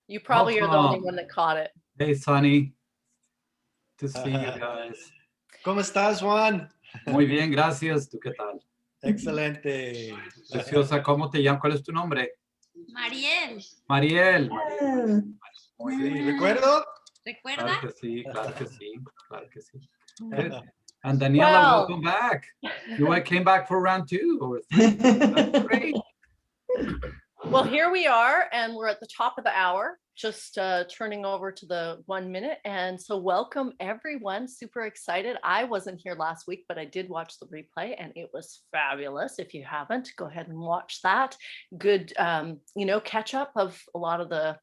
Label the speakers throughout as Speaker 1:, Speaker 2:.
Speaker 1: You probably are the only
Speaker 2: Welcome.
Speaker 1: one that caught it.
Speaker 2: Hey, Sonny. To see you guys.
Speaker 3: ¿Cómo estás, Juan?
Speaker 2: Muy bien, gracias. ¿Tú qué tal?
Speaker 3: Excelente.
Speaker 2: Preciosa, ¿cómo te llamas? ¿Cuál es tu nombre?
Speaker 4: Mariel.
Speaker 2: Mariel.
Speaker 3: Muy bien. ¿Recuerdo?
Speaker 4: ¿Recuerda?
Speaker 2: Claro que sí, claro que sí, claro que sí. And Daniela, welcome back. You came back for round 2 or 3. That's great.
Speaker 1: Well, here we are, and we're at the top of the hour, just turning over to the 1 minute. And so welcome everyone, super excited. I wasn't here last week, but I did watch the replay and it was fabulous. If you haven't, go ahead and watch that. Good, catch up of a lot of the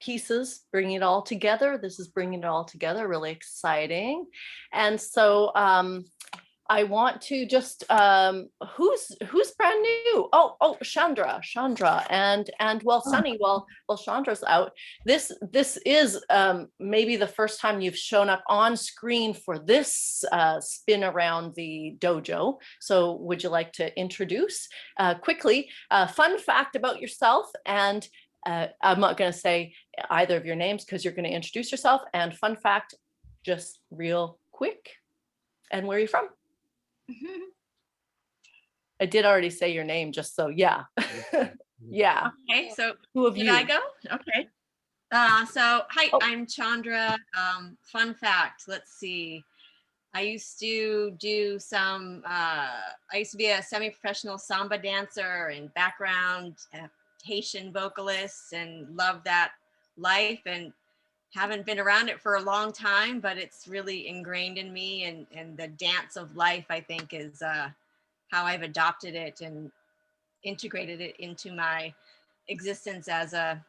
Speaker 1: pieces, bringing it all together. This is bringing it all together, really exciting. And so I want to just who's brand new? Oh, Chandra, and well, Sunny, well, Chandra's out. This is maybe the first time you've shown up on screen for this spin around the dojo. So would you like to introduce quickly a fun fact about yourself? And I'm not going to say either of your names because you're going to introduce yourself. And fun fact, just real quick. And where are you from? I did already say your name, just so yeah. Yeah.
Speaker 4: Okay, so
Speaker 1: who have
Speaker 4: did
Speaker 1: you?
Speaker 4: I go? Okay. So hi, I'm Chandra. Fun fact, let's see. I used to do some, I used to be a semi-professional samba dancer and background Haitian vocalist and love that life, and haven't been around it for a long time, but it's really ingrained in me, and the dance of life, I think, is how I've adopted it and integrated it into my existence as a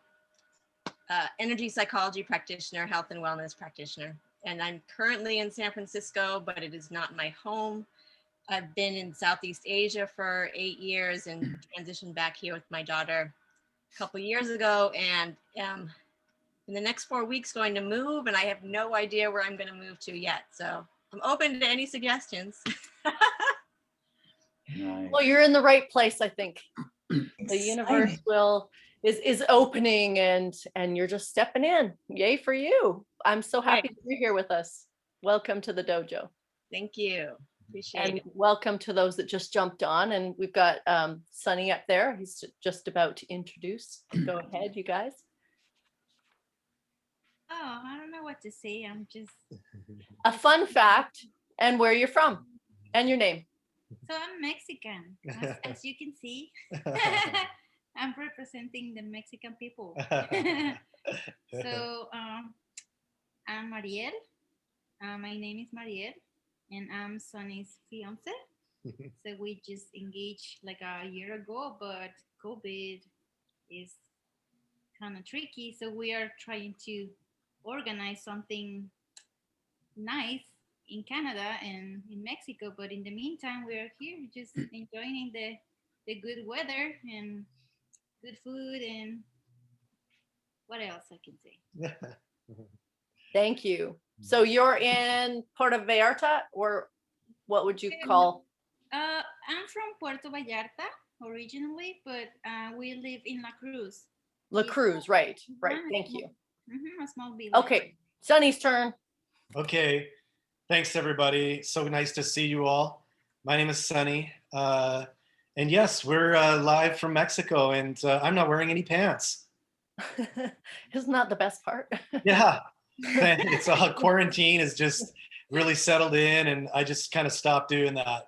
Speaker 4: energy psychology practitioner, health and wellness practitioner. And I'm currently in San Francisco, but it is not my home. I've been in Southeast Asia for 8 years and transitioned back here with my daughter a couple years ago, and in the next 4 weeks going to move, and I have no idea where I'm going to move to yet. So I'm open to any suggestions.
Speaker 2: Nice.
Speaker 1: Well, you're in the right place, I think. The universe is opening, and you're just stepping in. Yay for you. I'm so happy that you're here with us. Welcome to the dojo.
Speaker 4: Thank you. Appreciate
Speaker 1: And
Speaker 4: it.
Speaker 1: welcome to those that just jumped on. And we've got Sunny up there. He's just about to introduce. Go ahead, you guys.
Speaker 5: Oh, I don't know what to say. I'm just
Speaker 1: A fun fact and where you're from and your name.
Speaker 5: so I'm Mexican, as you can see. I'm representing the Mexican people. So I'm Mariel. My name is Mariel, and I'm Sonny's fiance. So we just engaged like a year ago, but COVID is kind of tricky. So we are trying to organize something nice in Canada and in Mexico, but in the meantime we're here just enjoying the good weather and good food, and what else I can say.
Speaker 1: Thank you. So you're in Puerto Vallarta, or what would you call?
Speaker 5: I'm from Puerto Vallarta originally, but we live in La Cruz.
Speaker 1: La Cruz, right. Thank you.
Speaker 5: A small village.
Speaker 1: Okay, Sunny's turn.
Speaker 3: Okay. Thanks, everybody. So nice to see you all. My name is Sunny. And yes, we're live from Mexico, and I'm not wearing any pants.
Speaker 1: Isn't that the best part?
Speaker 3: Yeah. It's all quarantine is just really settled in, and I just kind of stopped doing that.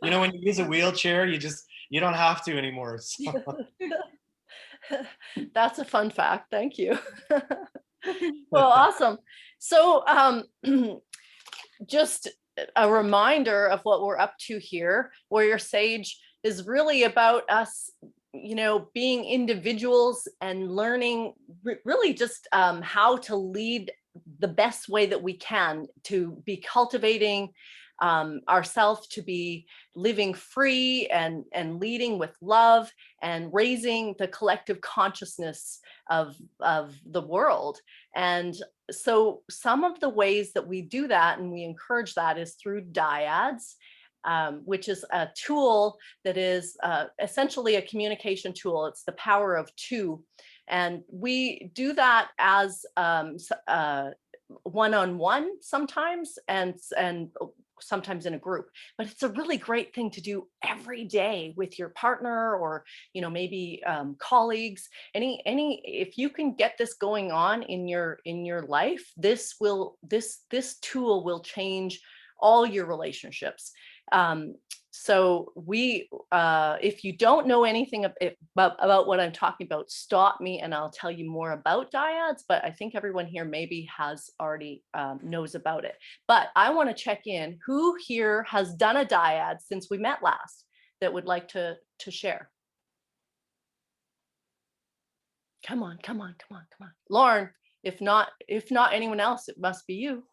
Speaker 3: You know, when you use a wheelchair, you don't have to anymore. So.
Speaker 1: That's a fun fact. Thank you. Well, awesome. So just a reminder of what we're up to here. WarriorSage is really about us, being individuals and learning really just how to lead the best way that we can to be cultivating ourselves to be living free and leading with love and raising the collective consciousness of the world. And so some of the ways that we do that and we encourage that is through dyads, which is a tool that is essentially a communication tool. It's the power of two. And we do that as one-on-one sometimes and sometimes in a group, but it's a really great thing to do every day with your partner or, you know, maybe colleagues. If you can get this going on in your life, this tool will change all your relationships. So if you don't know anything about what I'm talking about, stop me and I'll tell you more about dyads, but I think everyone here maybe has already knows about it. But I want to check in, who here has done a dyad since we met last that would like to share? Come on. Lorne, if not anyone else, it must be you.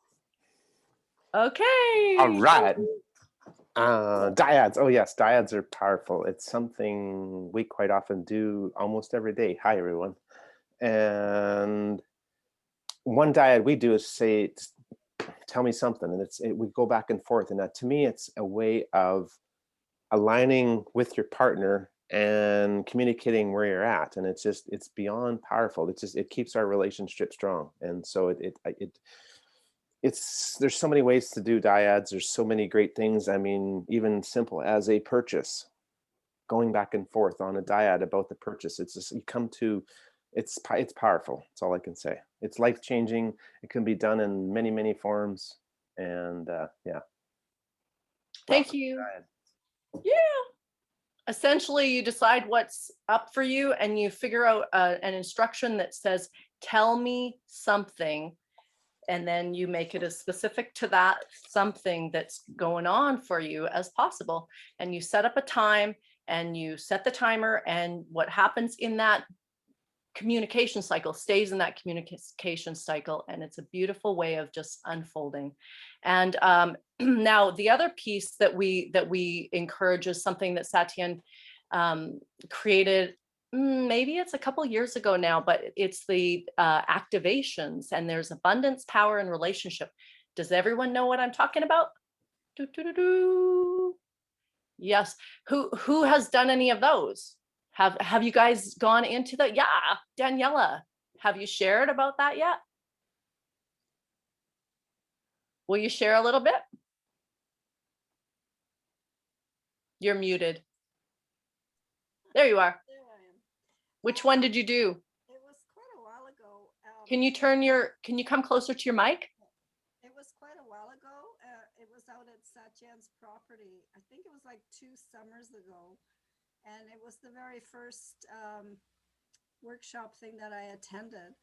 Speaker 1: Okay.
Speaker 6: All right. Dyads. Oh yes, dyads are powerful. It's something we quite often do almost every day. Hi everyone. And one dyad we do is say, tell me something, and we go back and forth. And to me, it's a way of aligning with your partner and communicating where you're at. And it's beyond powerful. It keeps our relationship strong. And so there's so many ways to do dyads. There's so many great things. I mean, even simple as a purchase, going back and forth on a dyad about the purchase. It's just, it's powerful. That's all I can say. It's life-changing. It can be done in many, many forms. And yeah.
Speaker 1: Thank you. Yeah. Essentially, you decide what's up for you and you figure out an instruction that says, tell me something. And then you make it as specific to that something that's going on for you as possible. And you set up a time and you set the timer, and what happens in that communication cycle stays in that communication cycle. And it's a beautiful way of just unfolding. And now the other piece that we encourage is something that Satyen created. Maybe it's a couple years ago now, but it's the activations, and there's abundance, power, and relationship. Does everyone know what I'm talking about? Yes. Who has done any of those? Have you guys gone into that? Yeah, Daniela, have you shared about that yet? Will you share a little bit? You're muted. There you are. Which one did you do?
Speaker 7: It was quite a while ago.
Speaker 1: Can you come closer to your mic?
Speaker 7: It was quite a while ago. It was out at Satyen's property. I think it was like 2 summers ago. And it was the very first workshop thing that I attended.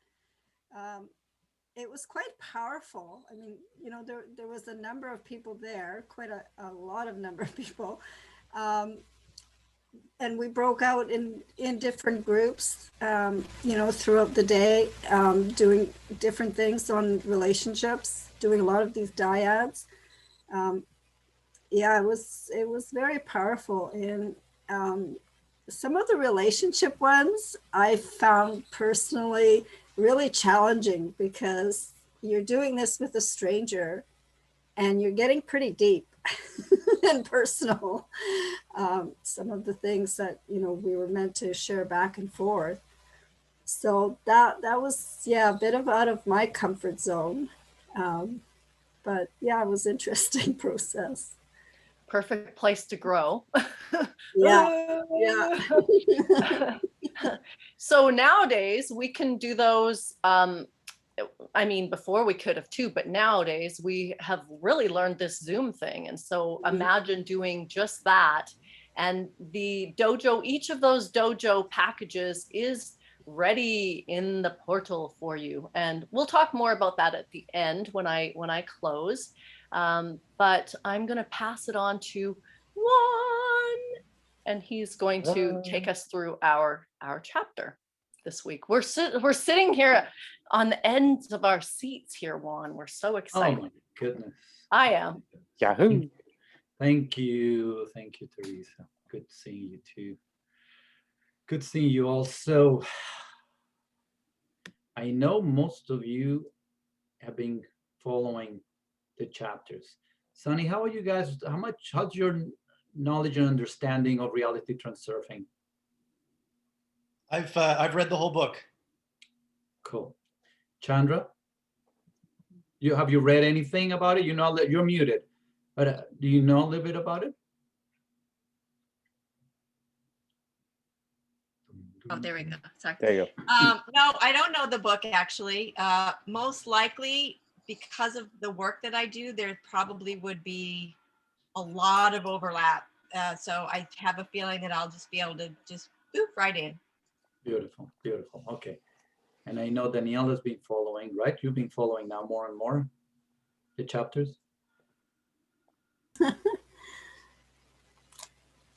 Speaker 7: It was quite powerful. I mean, you know, there was a number of people there, quite a lot of number of people. And we broke out in different groups, you know, throughout the day, doing different things on relationships, doing a lot of these dyads. Yeah, it was very powerful. And some of the relationship ones I found personally really challenging, because you're doing this with a stranger and you're getting pretty deep and personal. Some of the things that, you know, we were meant to share back and forth. So that was, yeah, a bit of out of my comfort zone. But yeah, it was an interesting process.
Speaker 1: Perfect place to grow.
Speaker 7: Yeah.
Speaker 1: So nowadays we can do those. I mean, before we could have too, but nowadays we have really learned this Zoom thing. And so imagine doing just that. And the dojo, each of those dojo packages is ready in the portal for you. And we'll talk more about that at the end when I close. But I'm going to pass it on to Juan, and he's going to take us through our chapter this week. We're sitting here on the ends of our seats here, Juan. We're so excited.
Speaker 2: Oh my goodness.
Speaker 1: I am.
Speaker 6: Yahoo!
Speaker 2: Thank you, Teresa. Good seeing you too. Good seeing you also. I know most of you have been following the chapters. Sonny, how are you guys? How's your knowledge and understanding of reality transurfing?
Speaker 3: I've read the whole book.
Speaker 2: Cool. Chandra, have you read anything about it? You know that you're muted, but do you know a little bit about it?
Speaker 4: Oh, there we go. Sorry.
Speaker 6: There you go.
Speaker 4: No, I don't know the book actually. Most likely because of the work that I do, there probably would be a lot of overlap. So I have a feeling that I'll just be able to just boop right in.
Speaker 2: Beautiful, beautiful. Okay. And I know Daniela's been following, right? You've been following now more and more the chapters.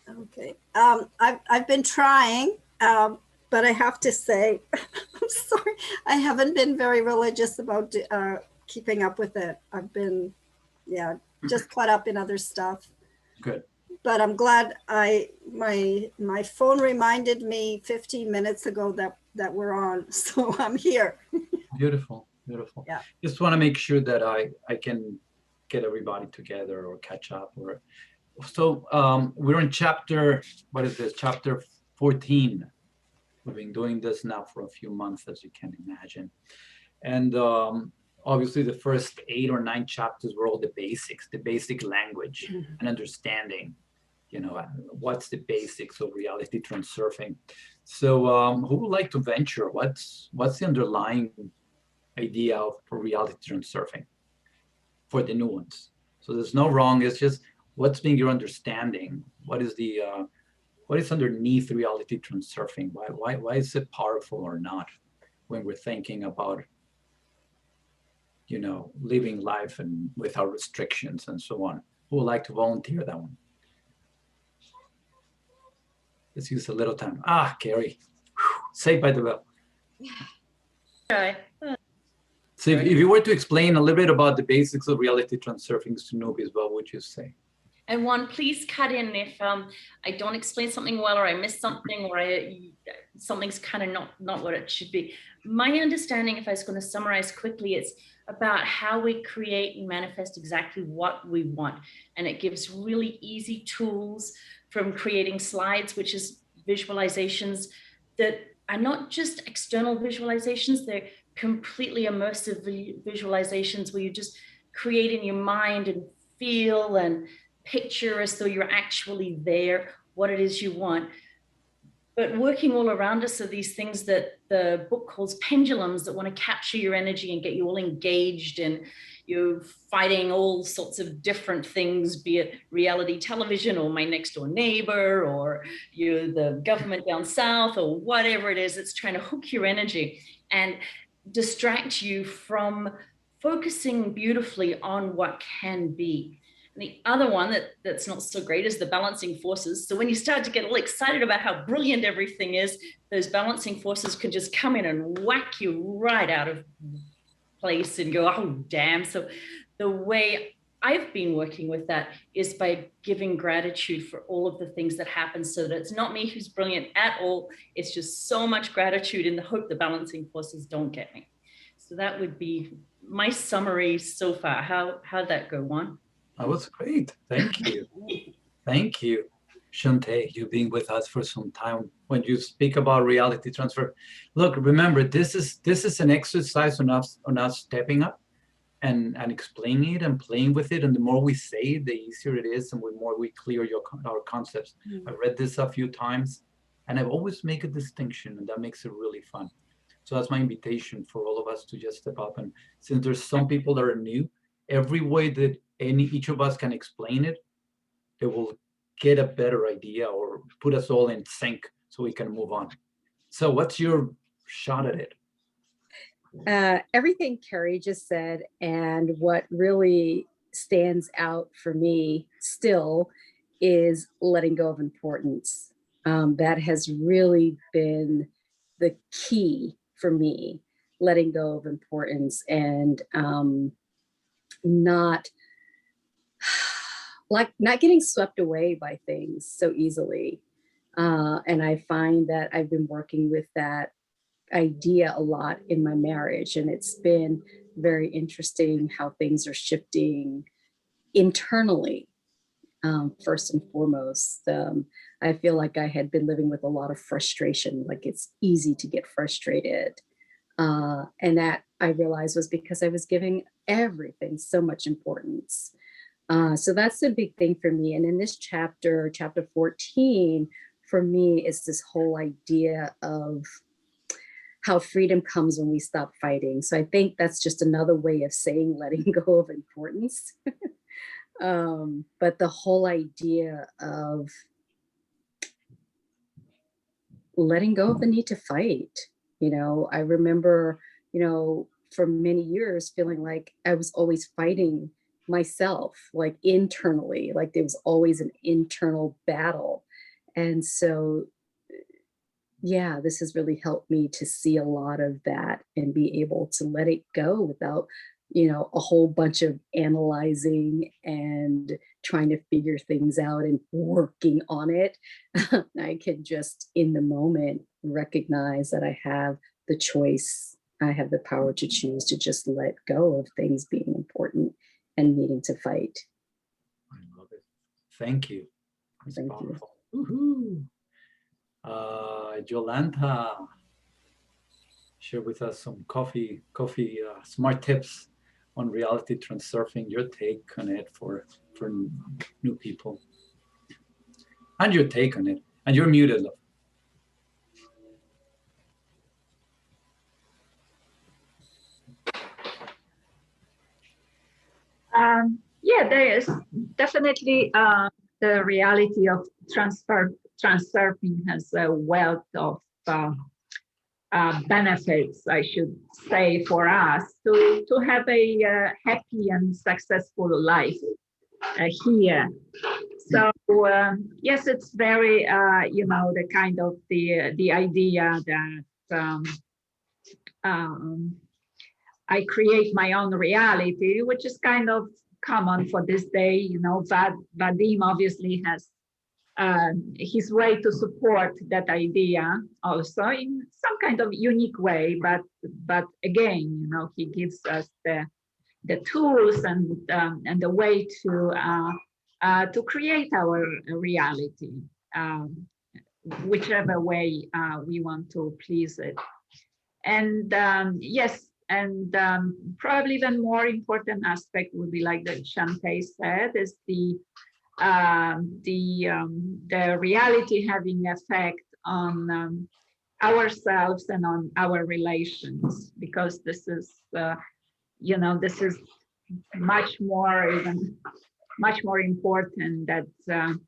Speaker 7: Okay. I've been trying, but I have to say, I'm sorry, I haven't been very religious about keeping up with it. I've been, just caught up in other stuff.
Speaker 2: Good.
Speaker 7: But I'm glad my phone reminded me 15 minutes ago that we're on, so I'm here.
Speaker 2: Beautiful, beautiful.
Speaker 7: Yeah.
Speaker 2: Just want to make sure that I can get everybody together or catch up. So we're in chapter, what is this? Chapter 14. We've been doing this now for a few months, as you can imagine. And obviously the first 8 or 9 chapters were all the basics, the basic language and understanding, what's the basics of reality transurfing. So who would like to venture? What's the underlying idea for reality transurfing for the new ones? So there's no wrong, it's just what's being your understanding? What is underneath reality transurfing? Why is it powerful or not when we're thinking about living life and without restrictions and so on? Who would like to volunteer that one? Let's use a little time. Carrie, saved by the bell.
Speaker 1: Okay.
Speaker 2: So if you were to explain a little bit about the basics of reality transurfing to newbies, what would you say?
Speaker 8: And Juan, please cut in if I don't explain something well, or I miss something, or something's kind of not what it should be. My understanding, if I was going to summarize quickly, it's about how we create and manifest exactly what we want. And it gives really easy tools, from creating slides, which is visualizations that are not just external visualizations, they're completely immersive visualizations where you just create in your mind and feel and picture as though you're actually there, what it is you want. But working all around us are these things that the book calls pendulums that want to capture your energy and get you all engaged, and you're fighting all sorts of different things, be it reality television or my next door neighbor or you're the government down south or whatever it is. It's trying to hook your energy and distract you from focusing beautifully on what can be. And the other one that's not so great is the balancing forces. So when you start to get all excited about how brilliant everything is, those balancing forces can just come in and whack you right out of place and go, oh, damn. So the way I've been working with that is by giving gratitude for all of the things that happen, so that it's not me who's brilliant at all. It's just so much gratitude in the hope the balancing forces don't get me. So that would be my summary so far. How'd that go, Juan?
Speaker 2: That was great. Thank you. Thank you. Shauntay, you've been with us for some time. When you speak about reality transfer, look, remember, this is an exercise on us stepping up and explaining it and playing with it. And the more we say it, the easier it is, and the more we clear our concepts. I've read this a few times, and I always make a distinction, and that makes it really fun. So that's my invitation for all of us to just step up. And since there's some people that are new, every way that each of us can explain it, they will get a better idea or put us all in sync so we can move on. So what's your shot at it?
Speaker 9: Everything Carrie just said, and what really stands out for me still is letting go of importance. That has really been the key for me, letting go of importance. And not getting swept away by things so easily. And I find that I've been working with that idea a lot in my marriage, and it's been very interesting how things are shifting internally. First and foremost, I feel like I had been living with a lot of frustration, like it's easy to get frustrated. And that I realized was because I was giving everything so much importance. So that's a big thing for me. And in this chapter 14, for me, is this whole idea of how freedom comes when we stop fighting. So I think that's just another way of saying letting go of importance. But the whole idea of letting go of the need to fight. I remember, for many years feeling like I was always fighting myself, like internally, like there was always an internal battle. And so, yeah, this has really helped me to see a lot of that and be able to let it go without, a whole bunch of analyzing and trying to figure things out and working on it. I can just in the moment recognize that I have the choice. I have the power to choose to just let go of things being important and needing to fight.
Speaker 2: I love it. Thank you. That's
Speaker 9: Thank
Speaker 2: powerful. Woohoo. Yolanta, share with us some coffee smart tips on reality transurfing, your take on it for new people. And your take on it. And you're muted, love.
Speaker 10: Yeah, there is definitely the reality of transurfing has a wealth of benefits, I should say, for us to have a happy and successful life here. So yes, it's very the kind of the idea that I create my own reality, which is kind of common for this day. Vadim obviously has his way to support that idea also in some kind of unique way, but again, he gives us the tools and the way to create our reality, whichever way we want to please it. And yes, and probably even more important aspect would be, like that Shauntay said, is the reality having effect on ourselves and on our relations, because this is this is much more important than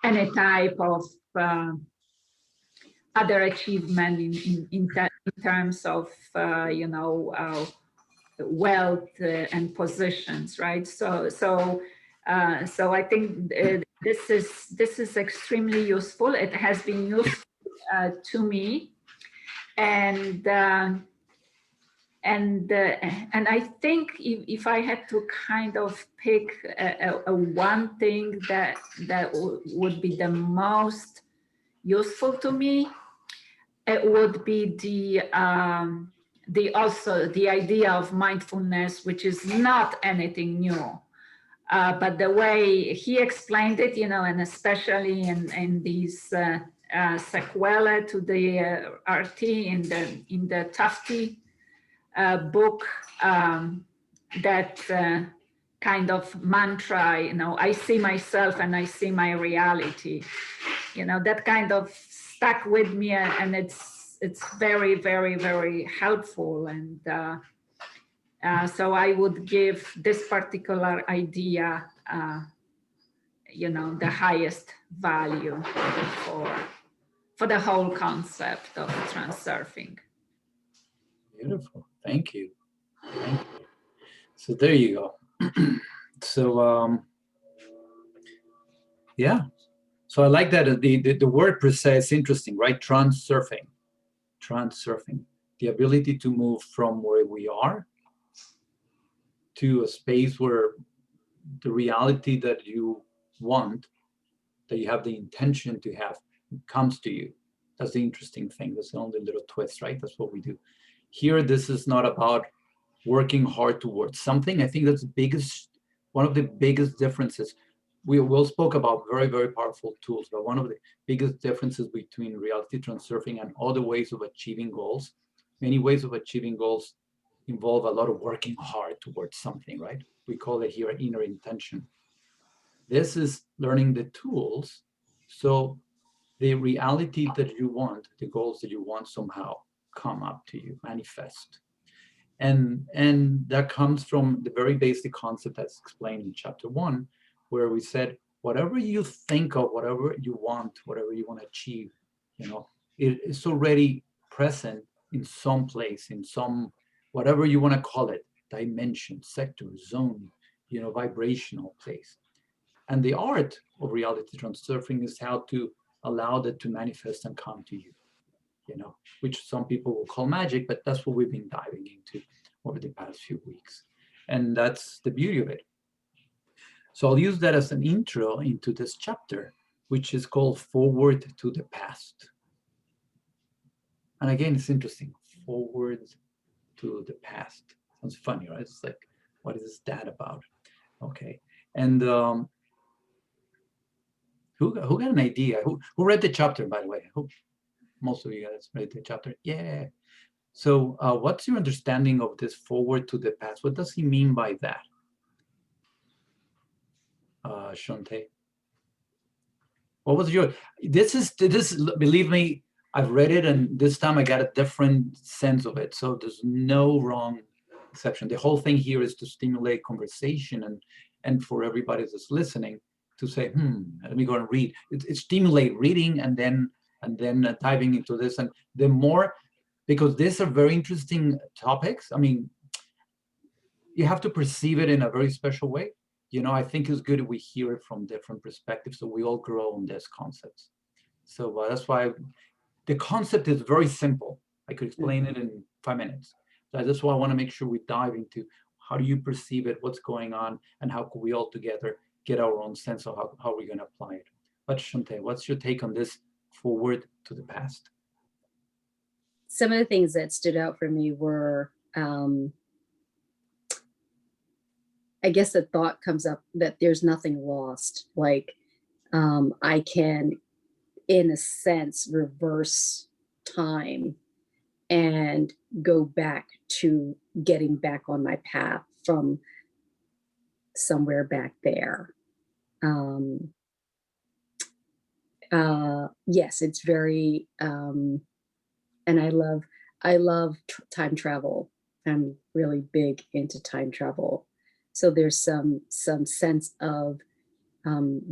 Speaker 10: any type of other achievement in terms of wealth and positions, right? So I think this is extremely useful. It has been useful to me, and I think if I had to kind of pick a one thing that would be the most useful to me, it would be also the idea of mindfulness, which is not anything new. But the way he explained it, and especially in these sequela to the RT in the Tufte book, that kind of mantra, I see myself and I see my reality, that kind of stuck with me, and it's very, very, very helpful. And so I would give this particular idea, the highest value for the whole concept of transurfing.
Speaker 2: Beautiful. Thank you. So there you go. So yeah. So I like that the word per se is interesting, right? Transurfing. The ability to move from where we are to a space where the reality that you want, that you have the intention to have, comes to you. That's the interesting thing. That's the only little twist, right? That's what we do. Here, this is not about working hard towards something. I think that's the biggest, one of the biggest differences. We will spoke about very, very powerful tools, but one of the biggest differences between reality transurfing and other ways of achieving goals, many ways of achieving goals involve a lot of working hard towards something, right? We call it here inner intention. This is learning the tools, so the reality that you want, the goals that you want somehow come up to you, manifest. And that comes from the very basic concept that's explained in chapter 1, where we said, whatever you think of, whatever you want to achieve, it's already present in some place, in some, whatever you want to call it, dimension, sector, zone, vibrational place. And the art of reality transurfing is how to allow that to manifest and come to you, which some people will call magic, but that's what we've been diving into over the past few weeks. And that's the beauty of it. So I'll use that as an intro into this chapter, which is called Forward to the Past. And again, it's interesting, forward to the past. Sounds funny, right? It's like, what is that about? Okay. And who got an idea? Who read the chapter, by the way? Most of you guys read the chapter. Yeah. So what's your understanding of this forward to the past? What does he mean by that? Shauntay? What was your, this, believe me, I've read it, and this time I got a different sense of it. So there's no wrong exception. The whole thing here is to stimulate conversation and for everybody that's listening to say, let me go and read. It stimulate reading and then diving into this. And the more, because these are very interesting topics. I mean, you have to perceive it in a very special way. I think it's good if we hear it from different perspectives so we all grow on these concepts. So that's why the concept is very simple. I could explain it in 5 minutes. So that's why I want to make sure we dive into how do you perceive it, what's going on, and how can we all together get our own sense of how we're going to apply it. But Shauntay, what's your take on this forward to the past?
Speaker 9: Some of the things that stood out for me were, I guess the thought comes up that there's nothing lost. Like I can, in a sense, reverse time and go back to getting back on my path from somewhere back there. Yes, it's very, and I love time travel. I'm really big into time travel. So there's some sense of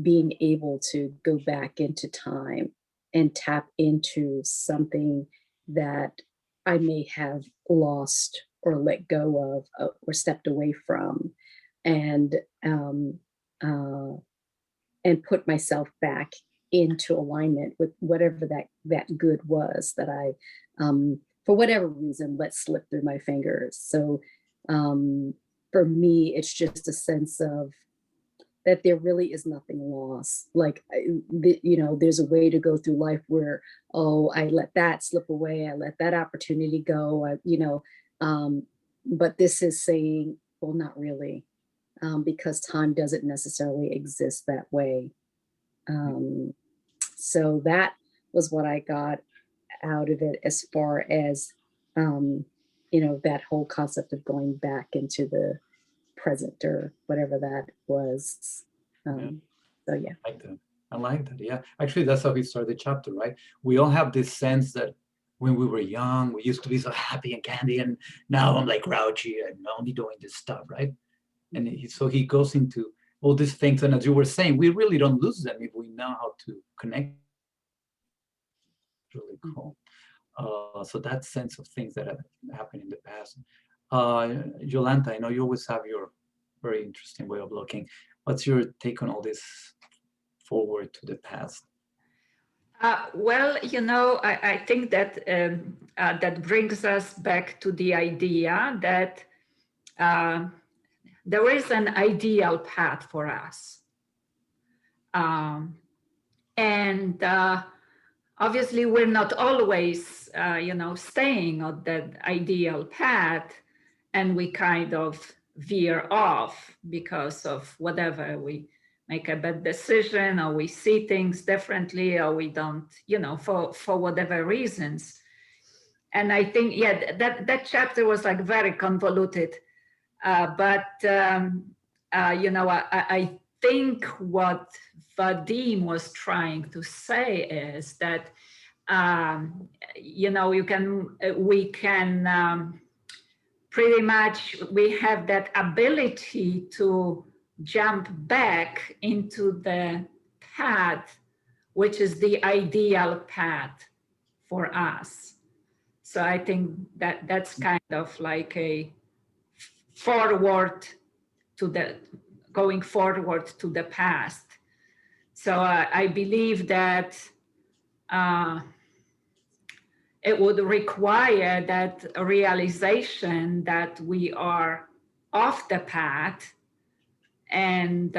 Speaker 9: being able to go back into time and tap into something that I may have lost or let go of or stepped away from, and put myself back into alignment with whatever that good was that I, for whatever reason, let slip through my fingers. So for me, it's just a sense of that there really is nothing lost. Like, there's a way to go through life where, I let that slip away. I let that opportunity go. But this is saying, well, not really, because time doesn't necessarily exist that way. So that was what I got out of it as far as, that whole concept of going back into the present or whatever that was. So yeah.
Speaker 2: I like that. Yeah. Actually, that's how we started the chapter, right? We all have this sense that when we were young, we used to be so happy and candy, and now I'm like grouchy and only doing this stuff, right? And so he goes into all these things, and as you were saying, we really don't lose them if we know how to connect. Really cool. So that sense of things that have happened in the past. Yolanda, I know you always have your very interesting way of looking. What's your take on all this forward to the past?
Speaker 10: Well, I think that that brings us back to the idea that there is an ideal path for us. And obviously we're not always, staying on that ideal path, and we kind of veer off because of whatever. We make a bad decision, or we see things differently, or we don't, for whatever reasons. And I think, yeah, that chapter was like very convoluted. I think what Vadim was trying to say is that, pretty much, we have that ability to jump back into the path, which is the ideal path for us. So I think that that's kind of like a going forward to the past. So I believe that it would require that realization that we are off the path, and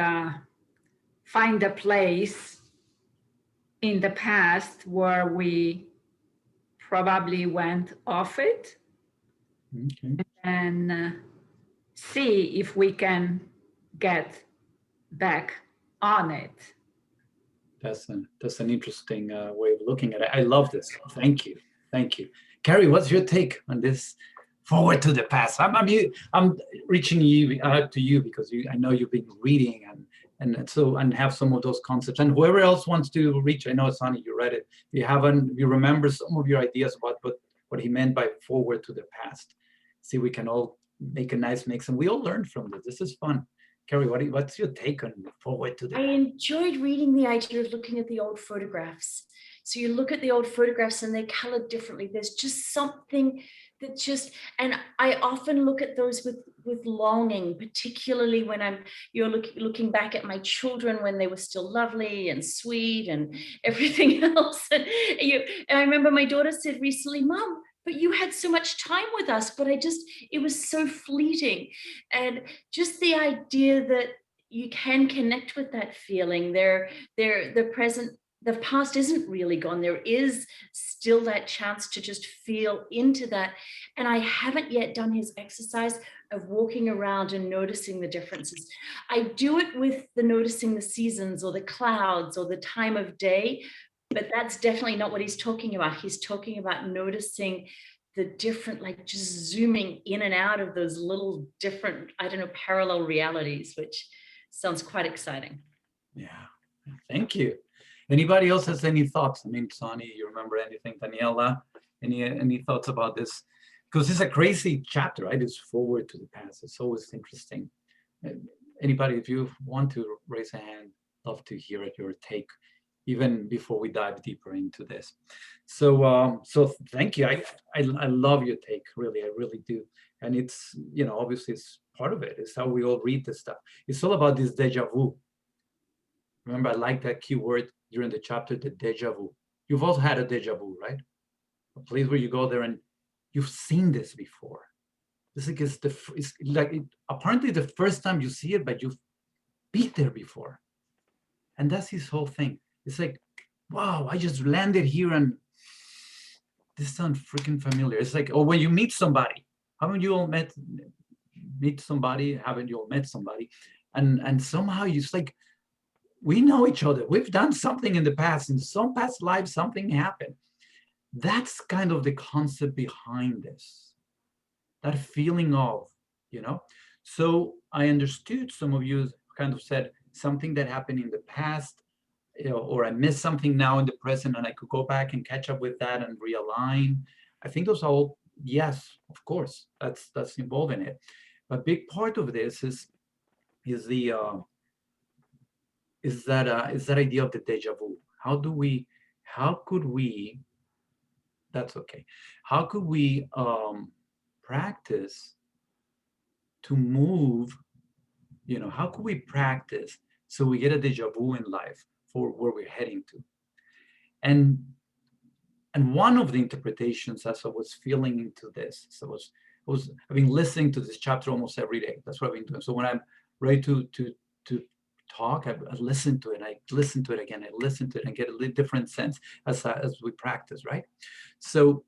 Speaker 10: find a place in the past where we probably went off it, and see if we can get back on it.
Speaker 2: That's an interesting way of looking at it. I love this. Thank you. Carrie, what's your take on this forward to the past? I'm reaching you out to you because I know you've been reading and have some of those concepts. And whoever else wants to reach, I know Sonny, you read it. You remember some of your ideas about what he meant by forward to the past. See, we can all make a nice mix, and we all learn from this. This is fun. Carrie, what's your take on forward to the
Speaker 8: I enjoyed reading the idea of looking at the old photographs. So you look at the old photographs and they're colored differently. There's just something that and I often look at those with longing, particularly when you're looking back at my children when they were still lovely and sweet and everything else. And I remember my daughter said recently, Mom, but you had so much time with us, but it was so fleeting. And just the idea that you can connect with that feeling, the present, the past isn't really gone. There is still that chance to just feel into that. And I haven't yet done his exercise of walking around and noticing the differences. I do it with noticing the seasons or the clouds or the time of day, but that's definitely not what he's talking about. He's talking about noticing the different, like just zooming in and out of those little different, parallel realities, which sounds quite exciting.
Speaker 2: Yeah, thank you. Anybody else has any thoughts? Sonny, you remember anything? Daniela, any thoughts about this? Because it's a crazy chapter, right? It's forward to the past. It's always interesting. Anybody, if you want to raise a hand, love to hear your take, even before we dive deeper into this. So thank you. I love your take, really. I really do. And it's, obviously it's part of it. It's how we all read this stuff. It's all about this deja vu. Remember, I like that key word during the chapter, the deja vu. You've also had a deja vu, right? A place where you go there and you've seen this before. This is apparently the first time you see it, but you've been there before. And that's his whole thing. It's like, wow, I just landed here and this sounds freaking familiar. It's like, when you meet somebody, haven't you all met somebody? Haven't you all met somebody? And somehow it's like, we know each other. We've done something in the past. In some past lives, something happened. That's kind of the concept behind this. That feeling of, So I understood some of you kind of said something that happened in the past, or I missed something now in the present, and I could go back and catch up with that and realign. I think those are all, yes, of course, that's involved in it. But a big part of this is that idea of the deja vu. How could we practice to move, how could we practice so we get a deja vu in life for where we're heading to? And one of the interpretations as I was feeling into this, so I was I've been listening to this chapter almost every day. That's what I've been doing. So when I'm ready to talk, I listen to it. I listen to it again. I listen to it and get a little different sense as we practice, right? So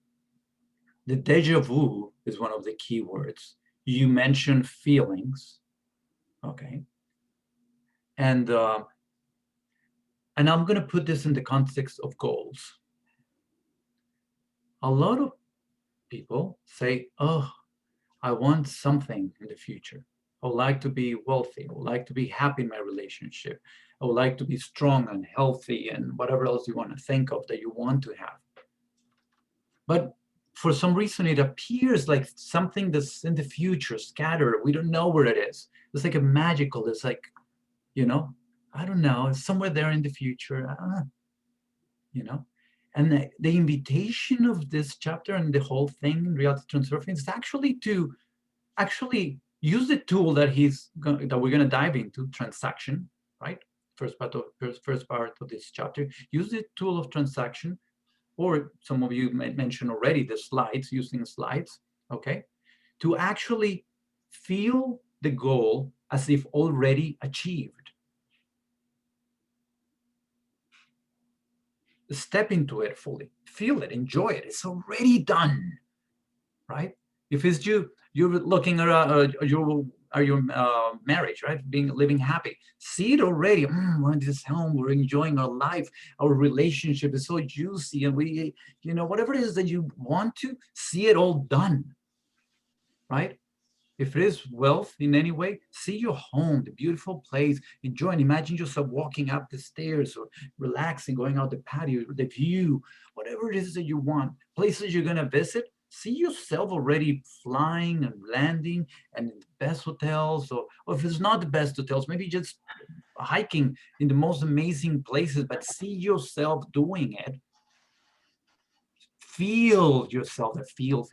Speaker 2: the deja vu is one of the key words. You mentioned feelings, okay? And I'm going to put this in the context of goals. A lot of people say, oh, I want something in the future. I would like to be wealthy. I would like to be happy in my relationship. I would like to be strong and healthy and whatever else you want to think of that you want to have. But for some reason, it appears like something that's in the future, scattered. We don't know where it is. It's like a magical, it's like, you know, I don't know, it's somewhere there in the future, you know. And the invitation of this chapter and the whole thing in Reality Transurfing is actually to use the tool that we're going to dive into, transaction, right? First part of this chapter. Use the tool of transaction, or some of you mentioned already the slides, using slides, okay, to actually feel the goal as if already achieved. Step into it fully, feel it, enjoy it. It's already done, right? If it's you're looking at your marriage, right? Living happy. See it already. We're in this home. We're enjoying our life. Our relationship is so juicy, and we, you know, whatever it is that you want to see it all done, right? If it is wealth in any way, see your home, the beautiful place, enjoy and imagine yourself walking up the stairs or relaxing, going out the patio, the view, whatever it is that you want, places you're going to visit, see yourself already flying and landing and in the best hotels, or if it's not the best hotels, maybe just hiking in the most amazing places, but see yourself doing it. Feel yourself, feel,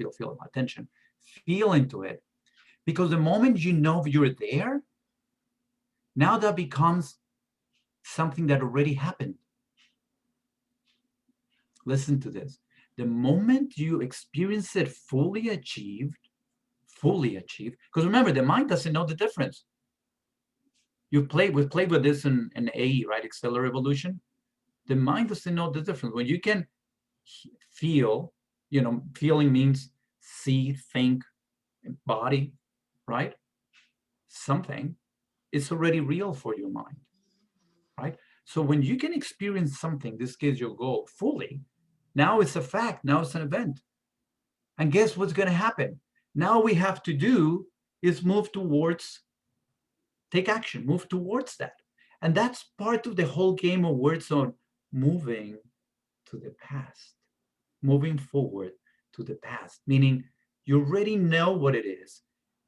Speaker 2: attention, feel into it. Because the moment you know you're there, now that becomes something that already happened. Listen to this. The moment you experience it fully achieved, because remember, the mind doesn't know the difference. We've played with this in AE, right? Accelerated evolution. The mind doesn't know the difference. When you can feel, you know, feeling means see, think, body, right? Something, it's already real for your mind, right? So when you can experience something, this is your goal, fully, now it's a fact, now it's an event. And guess what's going to happen? Now we have to do is move towards, take action, move towards that. And that's part of the whole game of words on moving to the past, moving forward to the past, meaning you already know what it is.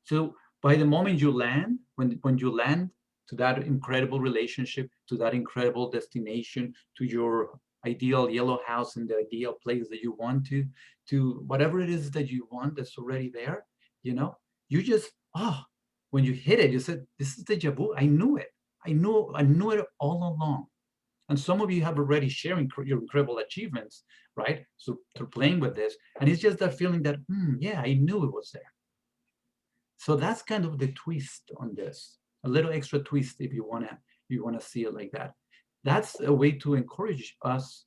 Speaker 2: So by the moment you land, when you land to that incredible relationship, to that incredible destination, to your ideal yellow house in the ideal place that you want to whatever it is that you want that's already there, you know, you just, when you hit it, you said, this is deja vu. I knew it. I knew it all along. And some of you have already sharing your incredible achievements, right? So through playing with this, and it's just that feeling that, yeah, I knew it was there. So that's kind of the twist on this, a little extra twist if you wanna see it like that. That's a way to encourage us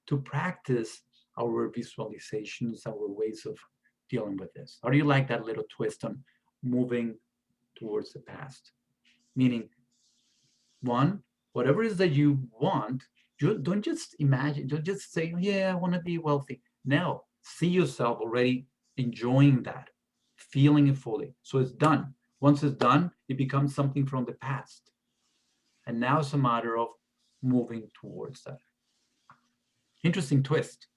Speaker 2: to practice our visualizations, our ways of dealing with this. How do you like that little twist on moving towards the past? Meaning, one, whatever it is that you want, don't just imagine, don't just say, yeah, I want to be wealthy. No, see yourself already enjoying that, feeling it fully. So it's done. Once it's done, it becomes something from the past. And now it's a matter of moving towards that. Interesting twist,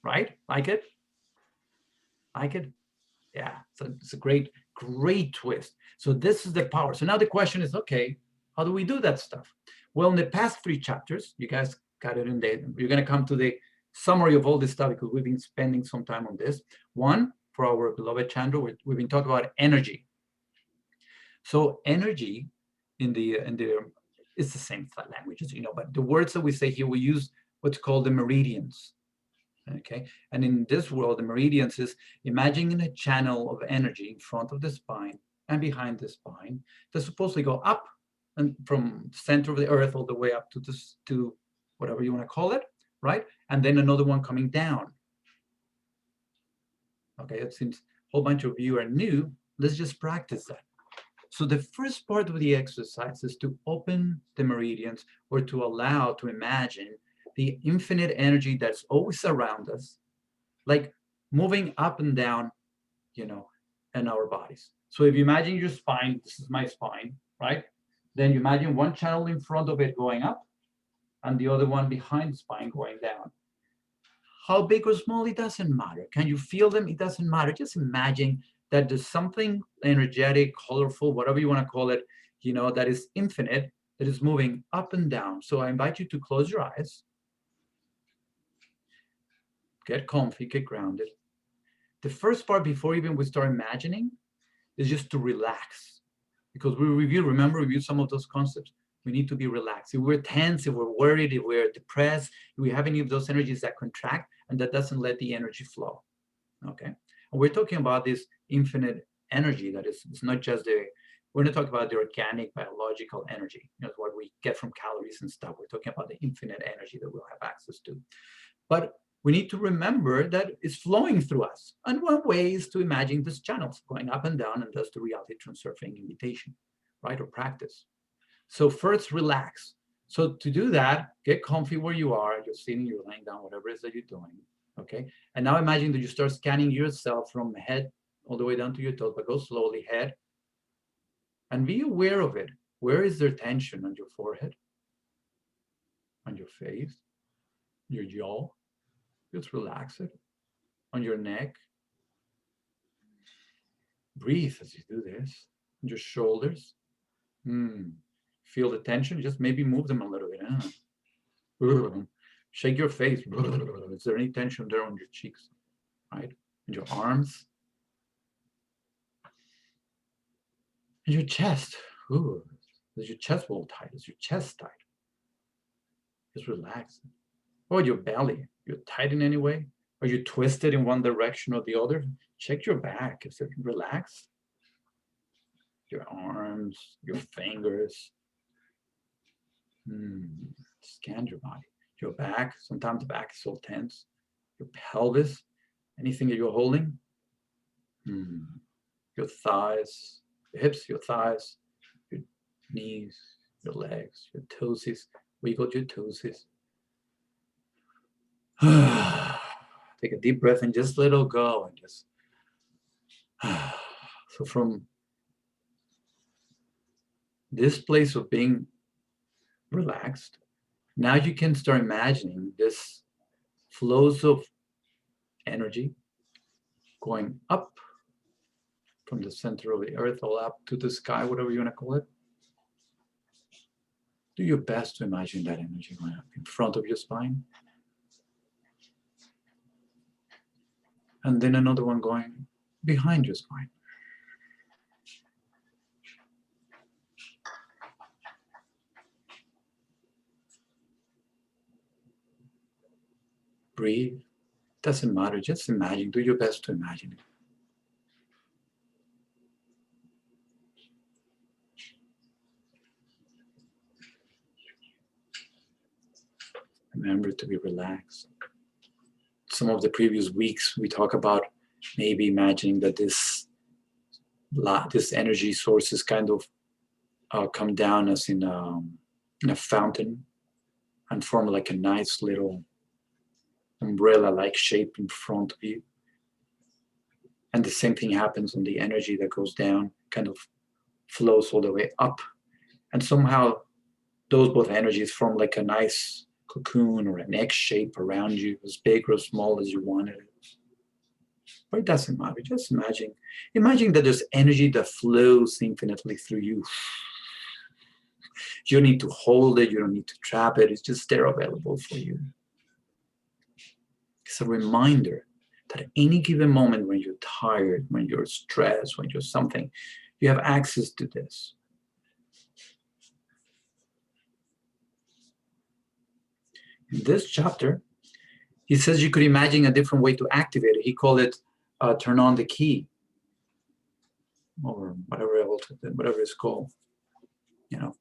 Speaker 2: right? Like it? Like it? Yeah, so it's a great twist. So this is the power. So now the question is, okay, how do we do that stuff? Well, in the past 3 chapters, you guys got it in there. You're going to come to the summary of all this stuff because we've been spending some time on this. One, for our beloved Chandra, we've been talking about energy. So energy in the it's the same language, as you know, but the words that we say here, we use what's called the meridians. Okay, and in this world, the meridians is imagining a channel of energy in front of the spine and behind the spine that's supposed to go up and from the center of the earth all the way up to this, to whatever you want to call it, right? And then another one coming down. Okay, it seems a whole bunch of you are new. Let's just practice that. So the first part of the exercise is to open the meridians, or to allow, to imagine the infinite energy that's always around us, like moving up and down, you know, in our bodies. So if you imagine your spine, this is my spine, right? Then you imagine one channel in front of it going up and the other one behind the spine going down. How big or small, it doesn't matter. Can you feel them? It doesn't matter. Just imagine that there's something energetic, colorful, whatever you want to call it, you know, that is infinite, that is moving up and down. So I invite you to close your eyes. Get comfy, get grounded. The first part, before even we start imagining, is just to relax. Because we reviewed some of those concepts. We need to be relaxed. If we're tense, if we're worried, if we're depressed, if we have any of those energies that contract, and that doesn't let the energy flow. Okay? And we're talking about this infinite energy that is, it's not just we're not talking about the organic, biological energy, you know, what we get from calories and stuff. We're talking about the infinite energy that we'll have access to. But we need to remember that it's flowing through us. And one way is to imagine these channels going up and down, and that's the Reality Transurfing invitation, right, or practice. So first, relax. So to do that, get comfy where you are. You're sitting, you're laying down, whatever it is that you're doing, okay? And now imagine that you start scanning yourself from head all the way down to your toes, but go slowly, head, and be aware of it. Where is there tension? On your forehead, on your face, your jaw? Just relax it. On your neck. Breathe as you do this. On your shoulders. Feel the tension. Just maybe move them a little bit. Shake your face. Is there any tension there on your cheeks? Right? And your arms. And your chest. Is your chest wall tight? Is your chest tight? Just relax. Or your belly. You're tight in any way? Are you twisted in one direction or the other? Check your back. Is it relaxed? Your arms, your fingers. Scan your body. Your back. Sometimes the back is so tense. Your pelvis. Anything that you're holding. Your thighs. Your hips, your thighs. Your knees, your legs, your toesies. Wiggle your toesies. Take a deep breath and just let it go, and just so from this place of being relaxed, now you can start imagining this flows of energy going up from the center of the earth all up to the sky, whatever you want to call it. Do your best to imagine that energy going up in front of your spine. And then another one going behind your spine. Breathe. Doesn't matter. Just imagine. Do your best to imagine it. Remember to be relaxed. Some of the previous weeks we talk about maybe imagining that this energy source is kind of come down as in a fountain and form like a nice little umbrella-like shape in front of you. And the same thing happens when the energy that goes down kind of flows all the way up. And somehow those both energies form like a nice cocoon or an egg shape around you, as big or small as you wanted it. But it doesn't matter. Just imagine that there's energy that flows infinitely through you. You don't need to hold it. You don't need to trap it. It's just there available for you. It's a reminder that at any given moment when you're tired, when you're stressed, when you're something, you have access to this. In this chapter, He says you could imagine a different way to activate it. He called it turn on the key, or whatever else, whatever it's called, you know.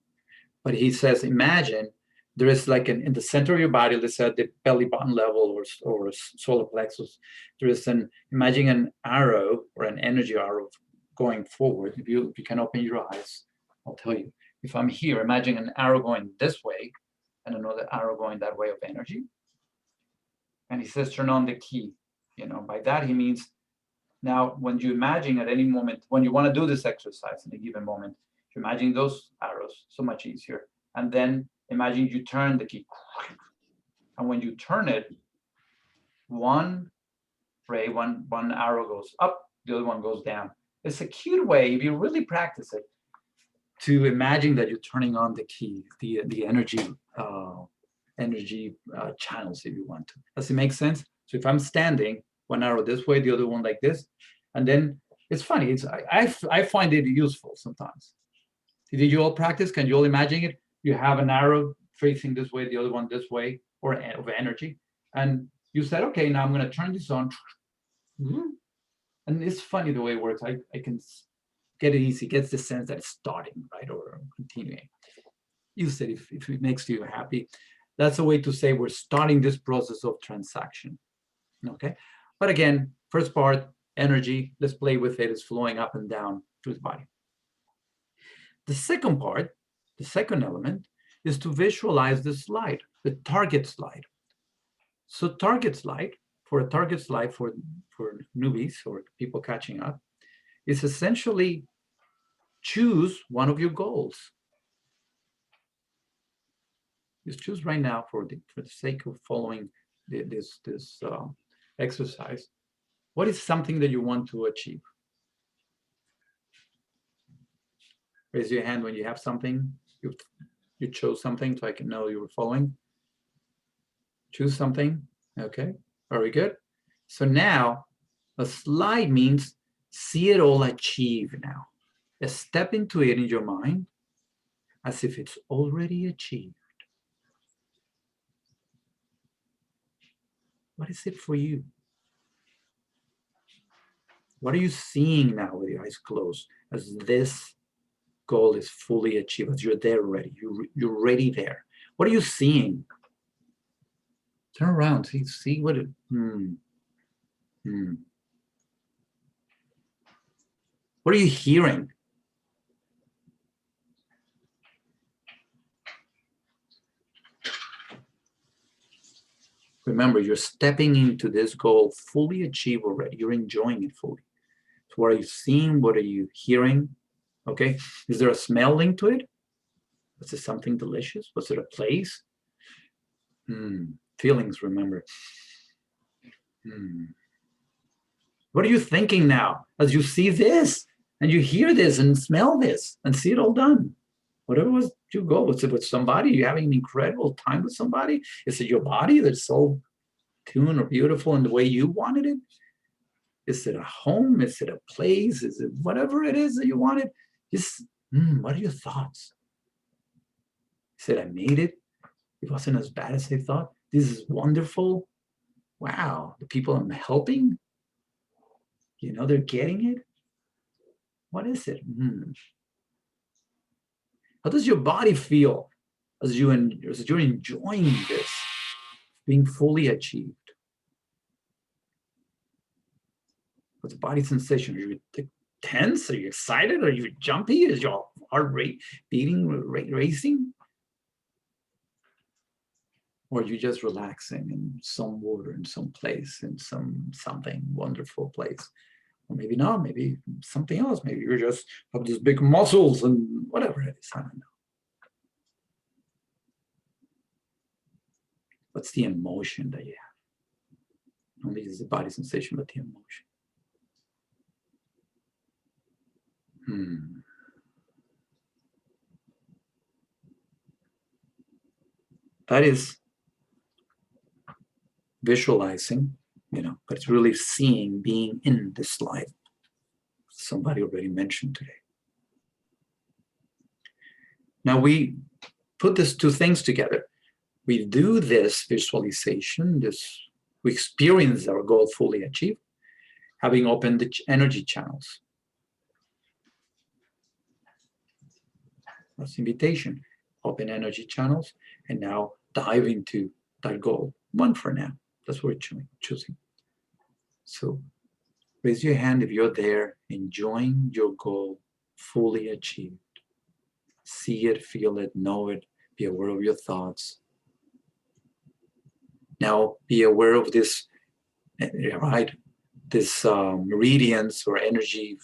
Speaker 2: But he says, imagine there is like in the center of your body, let's say at the belly button level or solar plexus, there is imagine an arrow or an energy arrow going forward. If you can open your eyes, I'll tell you. If I'm here, imagine an arrow going this way and another arrow going that way of energy. And he says, turn on the key. You know, by that he means now when you imagine at any moment, when you want to do this exercise in a given moment, you imagine those arrows so much easier. And then imagine you turn the key. And when you turn it, one arrow goes up, the other one goes down. It's a cute way, if you really practice it, to imagine that you're turning on the key, the energy channels, if you want to. Does it make sense? So if I'm standing, one arrow this way, the other one like this, and then it's funny. I find it useful sometimes. Did you all practice? Can you all imagine it? You have an arrow facing this way, the other one this way, or of energy, and you said, okay, now I'm going to turn this on, and it's funny the way it works. I can get it easy. Gets the sense that it's starting, right, or continuing. You said if it makes you happy, that's a way to say we're starting this process of transaction. Okay, but again, first part, energy. Let's play with it. It's flowing up and down through the body. The second part, the second element, is to visualize the slide, the target slide. So target slide, for newbies or people catching up, is essentially choose one of your goals. Just choose right now for the sake of following this exercise. What is something that you want to achieve? Raise your hand when you have something. You chose something so I can know you were following. Choose something. Okay, very good. So now a slide means see it all achieved now. Step into it in your mind as if it's already achieved. What is it for you? What are you seeing now with your eyes closed as this goal is fully achieved, as you're there already? You're ready there. What are you seeing? Turn around, see what it, What are you hearing? Remember, you're stepping into this goal fully achieved already. You're enjoying it fully. So what are you seeing? What are you hearing? Okay, is there a smell linked to it? Was it something delicious? Was it a place? Feelings, remember. What are you thinking now as you see this and you hear this and smell this and see it all done? Whatever was your goal. Was it with somebody? Are you having an incredible time with somebody? Is it your body that's so tuned or beautiful in the way you wanted it? Is it a home? Is it a place? Is it whatever it is that you wanted? Just, what are your thoughts? You said, I made it. It wasn't as bad as I thought. This is wonderful. Wow, the people I'm helping, you know, they're getting it. What is it? How does your body feel as you're enjoying this, being fully achieved? What's the body sensation? Are you tense? Are you excited? Are you jumpy? Is your heart rate beating, racing? Or are you just relaxing in some water, in some place, in something wonderful place? Or maybe not, maybe something else. Maybe you're just have these big muscles and whatever it is, I don't know. What's the emotion that you have? Not only is the body sensation, but the emotion. That is visualizing, you know, but it's really seeing, being in this life. Somebody already mentioned today. Now we put these two things together. We do this visualization, we experience our goal fully achieved, having opened the energy channels. That's invitation, open energy channels, and now dive into that goal. One for now. That's what we're choosing. So raise your hand if you're there, enjoying your goal fully achieved. See it, feel it, know it, be aware of your thoughts. Now be aware of this, right? This meridians or energy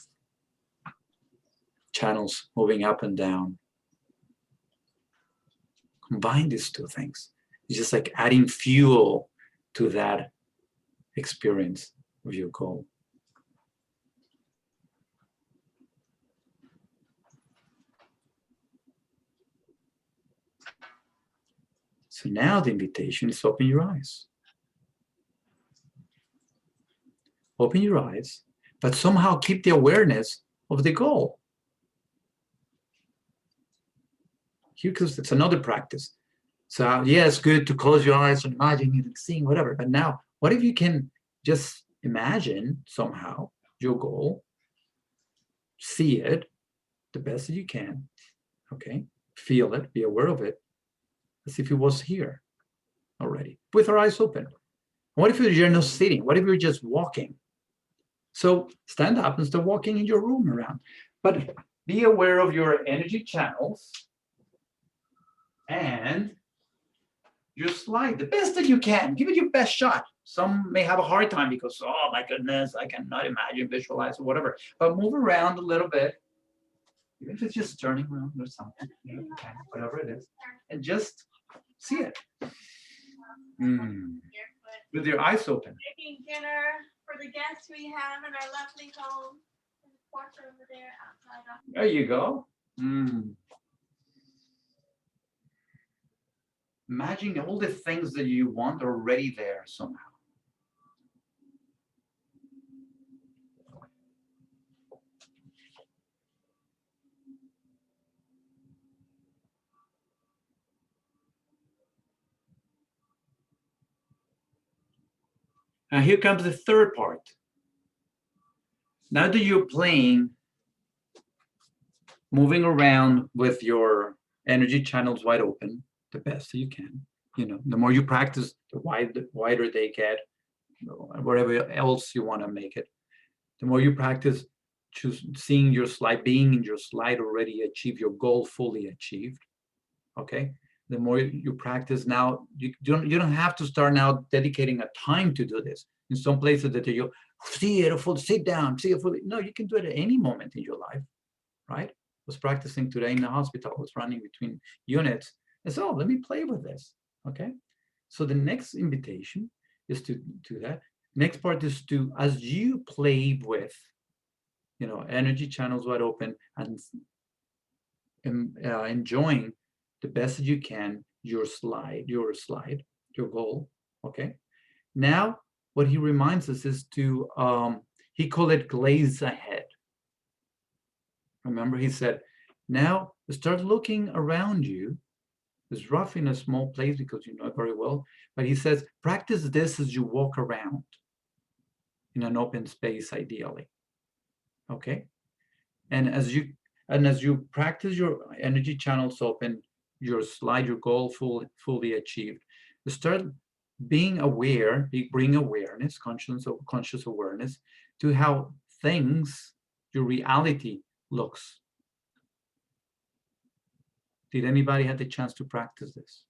Speaker 2: channels moving up and down. Combine these two things. It's just like adding fuel to that experience of your goal. So now the invitation is open your eyes. Open your eyes, but somehow keep the awareness of the goal. Here, because it's another practice. So yeah, it's good to close your eyes and imagine you seeing whatever. But now, what if you can just imagine somehow your goal, see it the best that you can, okay? Feel it, be aware of it, as if it was here already, with our eyes open. What if you're not sitting? What if you're just walking? So stand up and start walking in your room around. But be aware of your energy channels and your slide the best that you can. Give it your best shot. Some may have a hard time because, oh my goodness, I cannot imagine, visualize, or whatever. But move around a little bit, even if it's just turning around or something, you know, whatever it is, and just see it. With your eyes open.
Speaker 4: Making dinner for the guests we have in our lovely home. In the porch over there outside.
Speaker 2: There you go. Imagine all the things that you want are already there somehow. Now here comes the third part. Now that you're playing, moving around with your energy channels wide open, the best that you can. You know, the more you practice, the wider they get, whatever else you want to make it. The more you practice, seeing your slide, being in your slide already achieve your goal fully achieved. Okay. The more you practice now, you don't have to start now dedicating a time to do this. In some places that you see it full, sit down, see it fully. No, you can do it at any moment in your life, right? I was practicing today in the hospital. I was running between units. And so let me play with this, okay? So the next invitation is to do that. Next part is to, as you play with, you know, energy channels wide open and enjoying the best that you can, your goal, okay? Now, what he reminds us is to, he called it glaze ahead. Remember, he said, now start looking around you. It's rough in a small place because you know it very well, but he says, practice this as you walk around in an open space, ideally, okay? And as you practice your energy channels open, your goal fully achieved, you start being aware, bring awareness, conscious awareness to how things, your reality looks. Did anybody have the chance to practice this?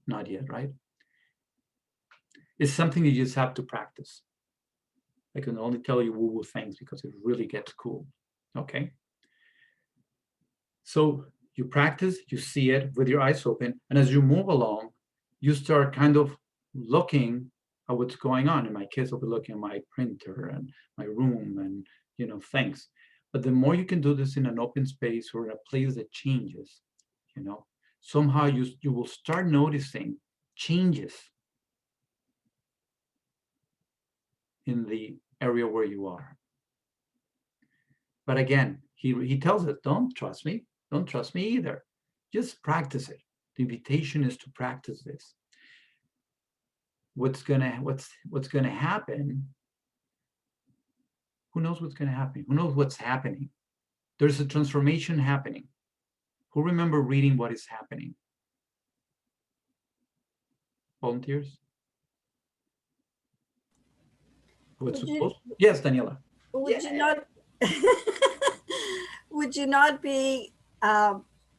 Speaker 2: Not yet, right? It's something you just have to practice. I can only tell you woo-woo things because it really gets cool, okay? So you practice, you see it with your eyes open, and as you move along, you start kind of looking at what's going on. In my case, I'll be looking at my printer and my room and, you know, things. But the more you can do this in an open space or in a place that changes, you know, somehow you will start noticing changes in the area where you are. But again, he tells us, don't trust me. Don't trust me either. Just practice it. The invitation is to practice this. what's gonna happen? Who knows what's gonna happen? Who knows what's happening? There's a transformation happening. Who remember reading what is happening? Volunteers? What's supposed? Yes, Daniela.
Speaker 7: Would you not? Would you not be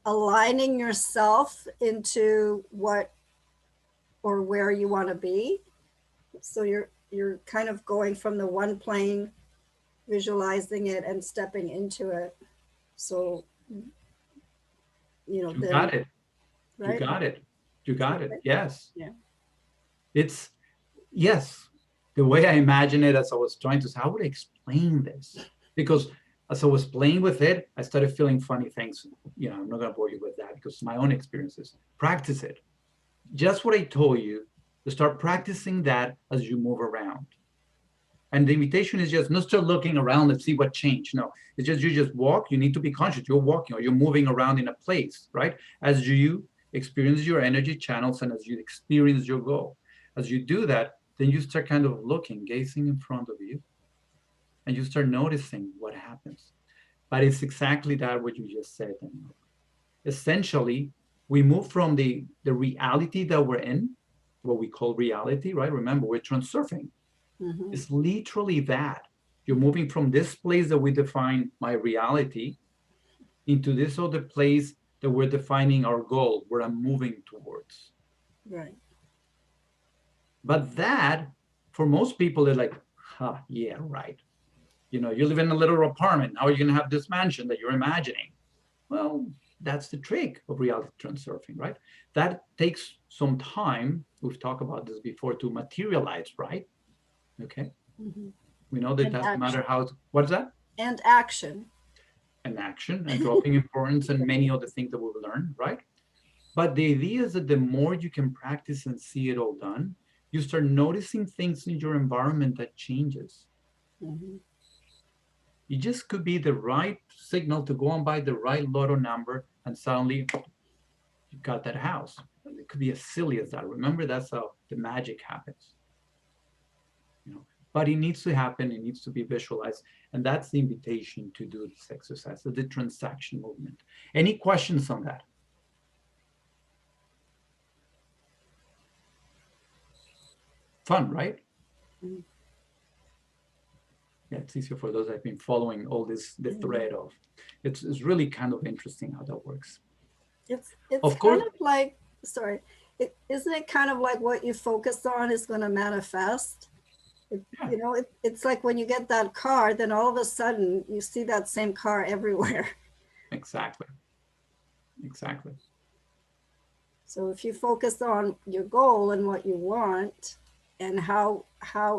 Speaker 7: aligning yourself into what or where you want to be? So you're kind of going from the one plane, visualizing it and stepping into it. So
Speaker 2: you got it. Right? You got it. You got it. Yes.
Speaker 7: Yeah.
Speaker 2: It's yes. The way I imagine it, as I was trying to say, how would I explain this? Because as I was playing with it, I started feeling funny things. You know, I'm not going to bore you with that because my own experiences. Practice it. Just what I told you, to start practicing that as you move around. And the invitation is just not start looking around and see what changed. No, it's just you just walk. You need to be conscious. You're walking or you're moving around in a place, right? As you experience your energy channels and as you experience your goal. As you do that, then you start kind of looking, gazing in front of you, and you start noticing what happens. But it's exactly that what you just said. Essentially, we move from the reality that we're in, what we call reality, right? Remember, we're transurfing. Mm-hmm. It's literally that. You're moving from this place that we define my reality into this other place that we're defining our goal, where I'm moving towards.
Speaker 7: Right.
Speaker 2: But that, for most people, they're like, yeah, right. You know, you live in a little apartment. How are you going to have this mansion that you're imagining? Well, that's the trick of reality transurfing, right? That takes some time. We've talked about this before, to materialize, right? Okay. Mm-hmm. We know that it doesn't matter how, what's that?
Speaker 7: And action.
Speaker 2: And action and dropping importance and many other things that we've learned, right? But the idea is that the more you can practice and see it all done, you start noticing things in your environment that changes. Mm-hmm. It just could be the right signal to go and buy the right lotto number, and suddenly you got that house. It could be as silly as that. Remember, that's how the magic happens. You know, but it needs to happen. It needs to be visualized, and that's the invitation to do this exercise, the transaction movement. Any questions on that? Fun, right? Mm-hmm. Yeah, it's easier for those that have been following all this, the thread of. It's really kind of interesting how that works.
Speaker 7: It's of course, kind of like, sorry, isn't it kind of like what you focus on is going to manifest? You know, it's like when you get that car, then all of a sudden you see that same car everywhere.
Speaker 2: Exactly. Exactly.
Speaker 7: So if you focus on your goal and what you want and how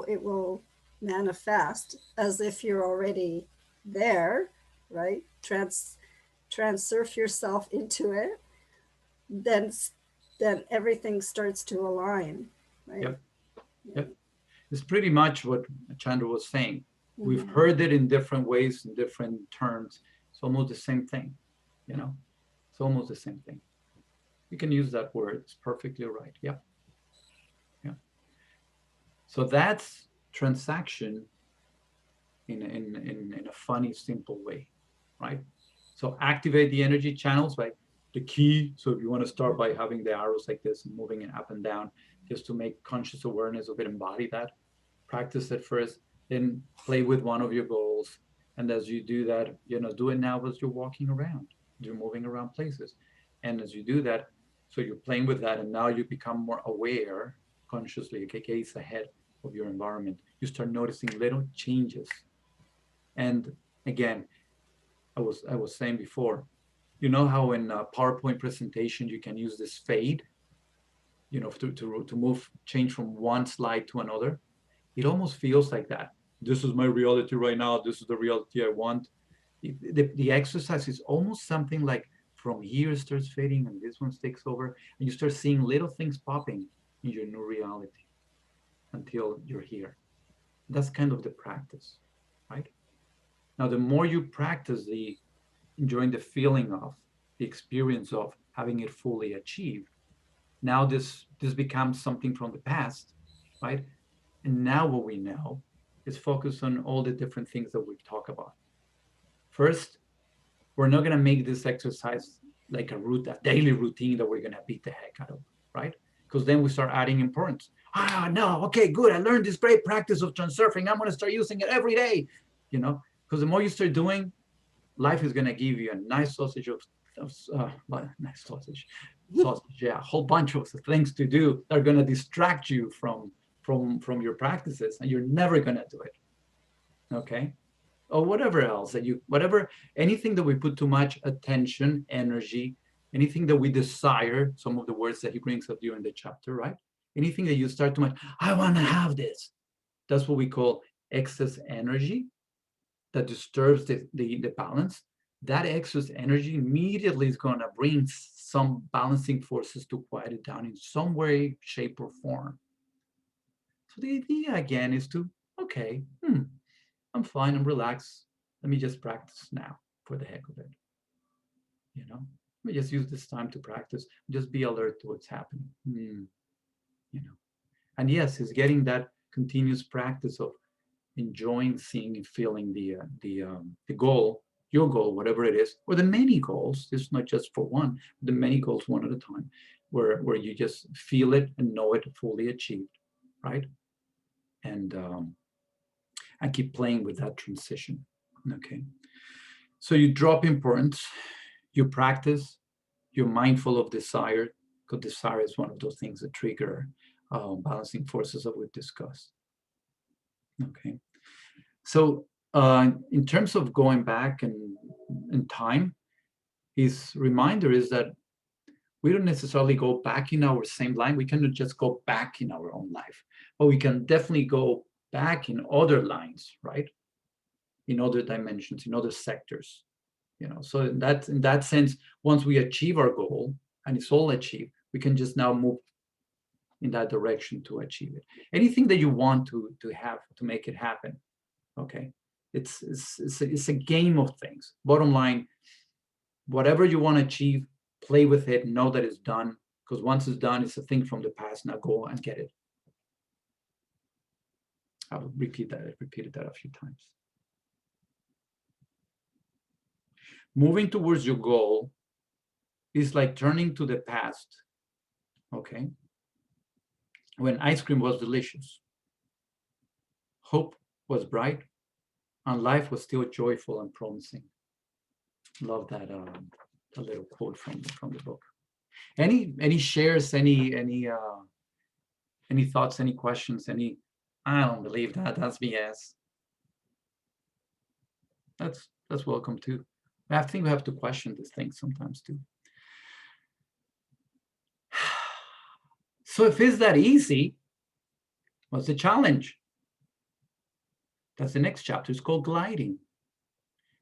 Speaker 7: it will manifest as if you're already there, right? Transurf yourself into it, then everything starts to align, right?
Speaker 2: Yep. Yep. It's pretty much what Chandra was saying. Mm-hmm. We've heard it in different ways, in different terms. It's almost the same thing, you know? It's almost the same thing. You can use that word. It's perfectly right. Yeah. Yeah. So that's transaction in a funny, simple way, right? So activate the energy channels by the key. So if you want to start by having the arrows like this and moving it up and down, just to make conscious awareness of it, embody that. Practice it first, then play with one of your goals. And as you do that, you know, do it now as you're walking around, you're moving around places. And as you do that, so you're playing with that, and now you become more aware consciously, gaze ahead of your environment. You start noticing little changes. And again, I was saying before, you know how in a PowerPoint presentation you can use this fade, you know, to move, change from one slide to another. It almost feels like that. This is my reality right now. This is the reality I want. The exercise is almost something like from here it starts fading and this one takes over, and you start seeing little things popping in your new reality until you're here. That's kind of the practice, right? Now, the more you practice enjoying the feeling of, the experience of having it fully achieved, now this becomes something from the past, right? And now what we know is focus on all the different things that we've talked about. First, we're not going to make this exercise like a daily routine that we're going to beat the heck out of, right? Because then we start adding importance. No, okay, good. I learned this great practice of transurfing. I'm going to start using it every day, because the more you start doing, life is going to give you a nice sausage nice sausage, yeah, a whole bunch of things to do that are going to distract you from your practices, and you're never going to do it. Okay. Or whatever else anything that we put too much attention, energy, anything that we desire, some of the words that he brings up during the chapter, right? Anything that you start too much, I want to have this. That's what we call excess energy that disturbs the balance. That excess energy immediately is going to bring some balancing forces to quiet it down in some way, shape, or form. So the idea again is to, okay, I'm fine, I'm relaxed. Let me just practice now for the heck of it. Let me just use this time to practice. Just be alert to what's happening. And yes, it's getting that continuous practice of enjoying, seeing, and feeling the goal, your goal, whatever it is, or the many goals. It's not just for one, the many goals one at a time, where you just feel it and know it fully achieved, right? And I keep playing with that transition. Okay. So you drop importance, you practice, you're mindful of desire, because desire is one of those things that trigger balancing forces that we've discussed. Okay. So in terms of going back in time, his reminder is that we don't necessarily go back in our same line. We cannot just go back in our own life, but we can definitely go back in other lines, right? In other dimensions, in other sectors, So in that sense, once we achieve our goal and it's all achieved, we can just now move in that direction to achieve it. Anything that you want to have to make it happen, okay? It's a game of things. Bottom line, whatever you want to achieve, play with it, know that it's done, because once it's done, it's a thing from the past. Now go and get it. I'll repeat that. I've repeated that a few times. Moving towards your goal is like turning to the past, okay? When ice cream was delicious, hope was bright, and life was still joyful and promising. Love that a little quote from the book. Any shares, any thoughts, any questions, I don't believe that, that's BS. That's welcome too. I think we have to question these things sometimes too. So if it's that easy, what's the challenge? That's the next chapter. It's called gliding.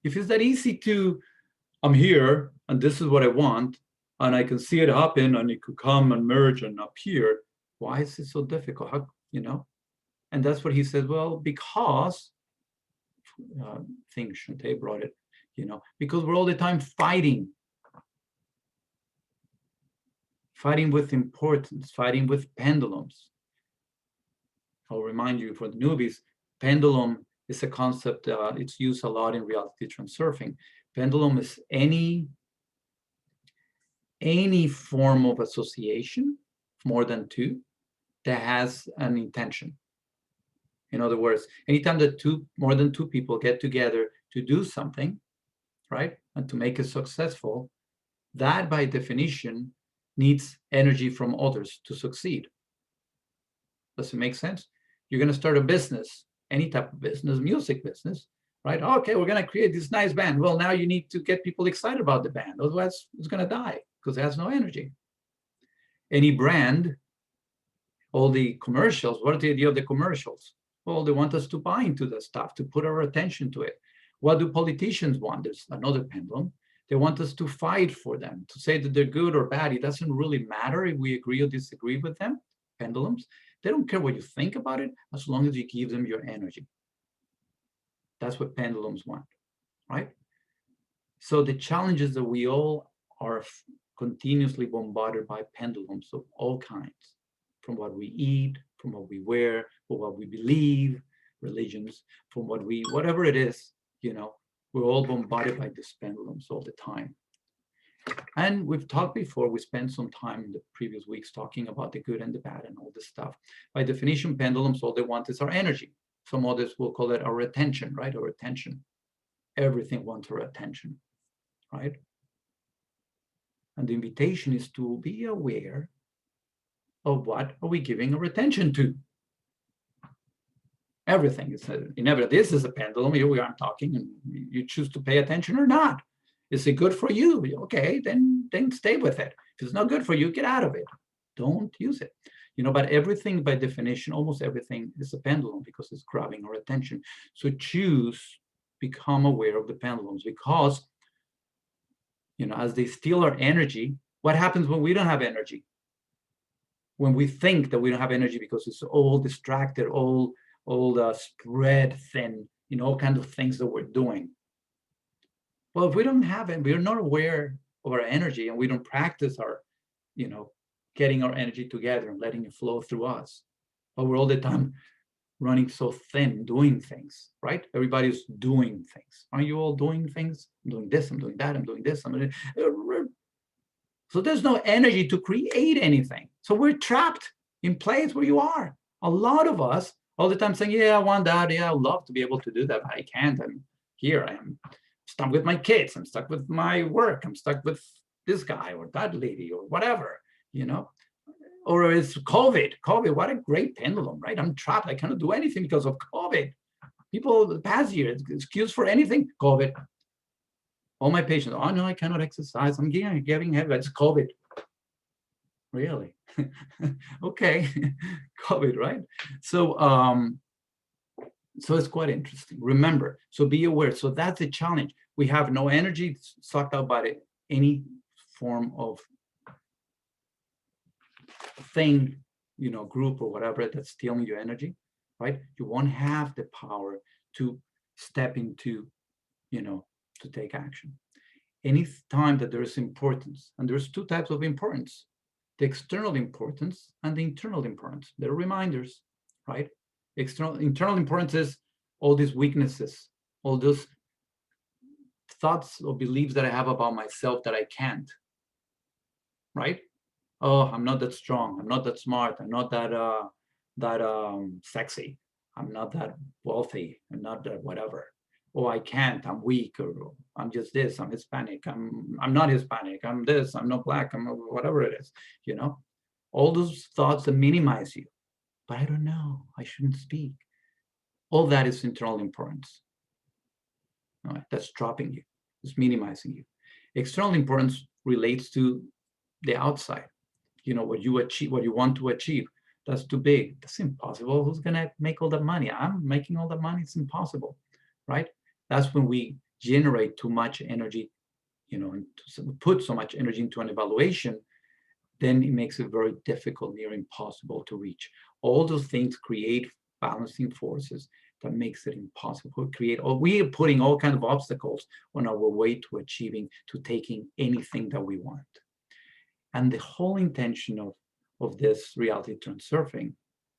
Speaker 2: If it's that easy I'm here and this is what I want, and I can see it happen and it could come and merge and appear, why is it so difficult? How, And that's what he said, well, because, I think Shauntay brought it, because we're all the time fighting with importance, fighting with pendulums. I'll remind you, for the newbies, pendulum is a concept, it's used a lot in reality transurfing. Pendulum is any form of association, more than two, that has an intention. In other words, anytime that more than two people get together to do something, right, and to make it successful, that by definition needs energy from others to succeed. Does it make sense? You're going to start a business, any type of business, music business, right? Okay, we're going to create this nice band. Well, now you need to get people excited about the band. Otherwise, it's going to die because it has no energy. Any brand, all the commercials, what is the idea of the commercials? Well, they want us to buy into the stuff, to put our attention to it. What do politicians want? There's another pendulum. They want us to fight for them, to say that they're good or bad. It doesn't really matter if we agree or disagree with them, pendulums. They don't care what you think about it, as long as you give them your energy. That's what pendulums want, right? So the challenge is that we all are continuously bombarded by pendulums of all kinds, from what we eat, from what we wear, from what we believe, religions, from what we, whatever it is, you know, we're all bombarded by these pendulums all the time. And we've talked before, we spent some time in the previous weeks talking about the good and the bad and all this stuff. By definition, pendulums, all they want is our energy. Some others will call it our attention, right? Our attention. Everything wants our attention, right? And the invitation is to be aware of what are we giving our attention to. Everything is inevitable. This is a pendulum. Here we are talking, and you choose to pay attention or not. Is it good for you? Okay, then stay with it. If it's not good for you, get out of it. Don't use it. You know, but everything by definition, almost everything is a pendulum because it's grabbing our attention. So choose, become aware of the pendulums, because, you know, as they steal our energy, what happens when we don't have energy? When we think that we don't have energy because it's all distracted, all spread thin, you know, all kinds of things that we're doing. Well, if we don't have it, we're not aware of our energy, and we don't practice our, you know, getting our energy together and letting it flow through us. But we're all the time running so thin, doing things, right? Everybody's doing things. Aren't you all doing things? I'm doing this, I'm doing that, I'm doing this. So there's no energy to create anything. So we're trapped in place where you are. A lot of us all the time saying, yeah, I want that. Yeah, I'd love to be able to do that, but I can't. I'm here. I am stuck with my kids. I'm stuck with my work. I'm stuck with this guy or that lady or whatever, you know. Or it's COVID. COVID, what a great pendulum, right? I'm trapped. I cannot do anything because of COVID. People the past year, excuse for anything, COVID. All my patients, oh no, I cannot exercise. I'm getting heavy. It's COVID. Really? Okay. COVID, right? So so it's quite interesting. Remember, so be aware. So that's the challenge. We have no energy sucked out by any form of thing, you know, group or whatever that's stealing your energy, right? You won't have the power to step into, you know, to take action. Any time that there is importance, and there's two types of importance, the external importance and the internal importance. They're reminders, right? Internal importance is all these weaknesses, all those thoughts or beliefs that I have about myself that I can't, right? Oh, I'm not that strong. I'm not that smart. I'm not that sexy. I'm not that wealthy. I'm not that whatever. Oh, I can't. I'm weak. Or I'm just this. I'm Hispanic. I'm not Hispanic. I'm this. I'm not black. I'm whatever it is. You know, all those thoughts that minimize you. But I don't know. I shouldn't speak. All that is internal importance. All right, that's dropping you. It's minimizing you. External importance relates to the outside. You know, what you achieve, what you want to achieve. That's too big. That's impossible. Who's gonna make all that money? I'm making all that money. It's impossible, right? That's when we generate too much energy, you know, and put so much energy into an evaluation, then it makes it very difficult, near impossible to reach. All those things create balancing forces that makes it impossible. We are putting all kinds of obstacles on our way to achieving, to taking anything that we want. And the whole intention of this reality transurfing,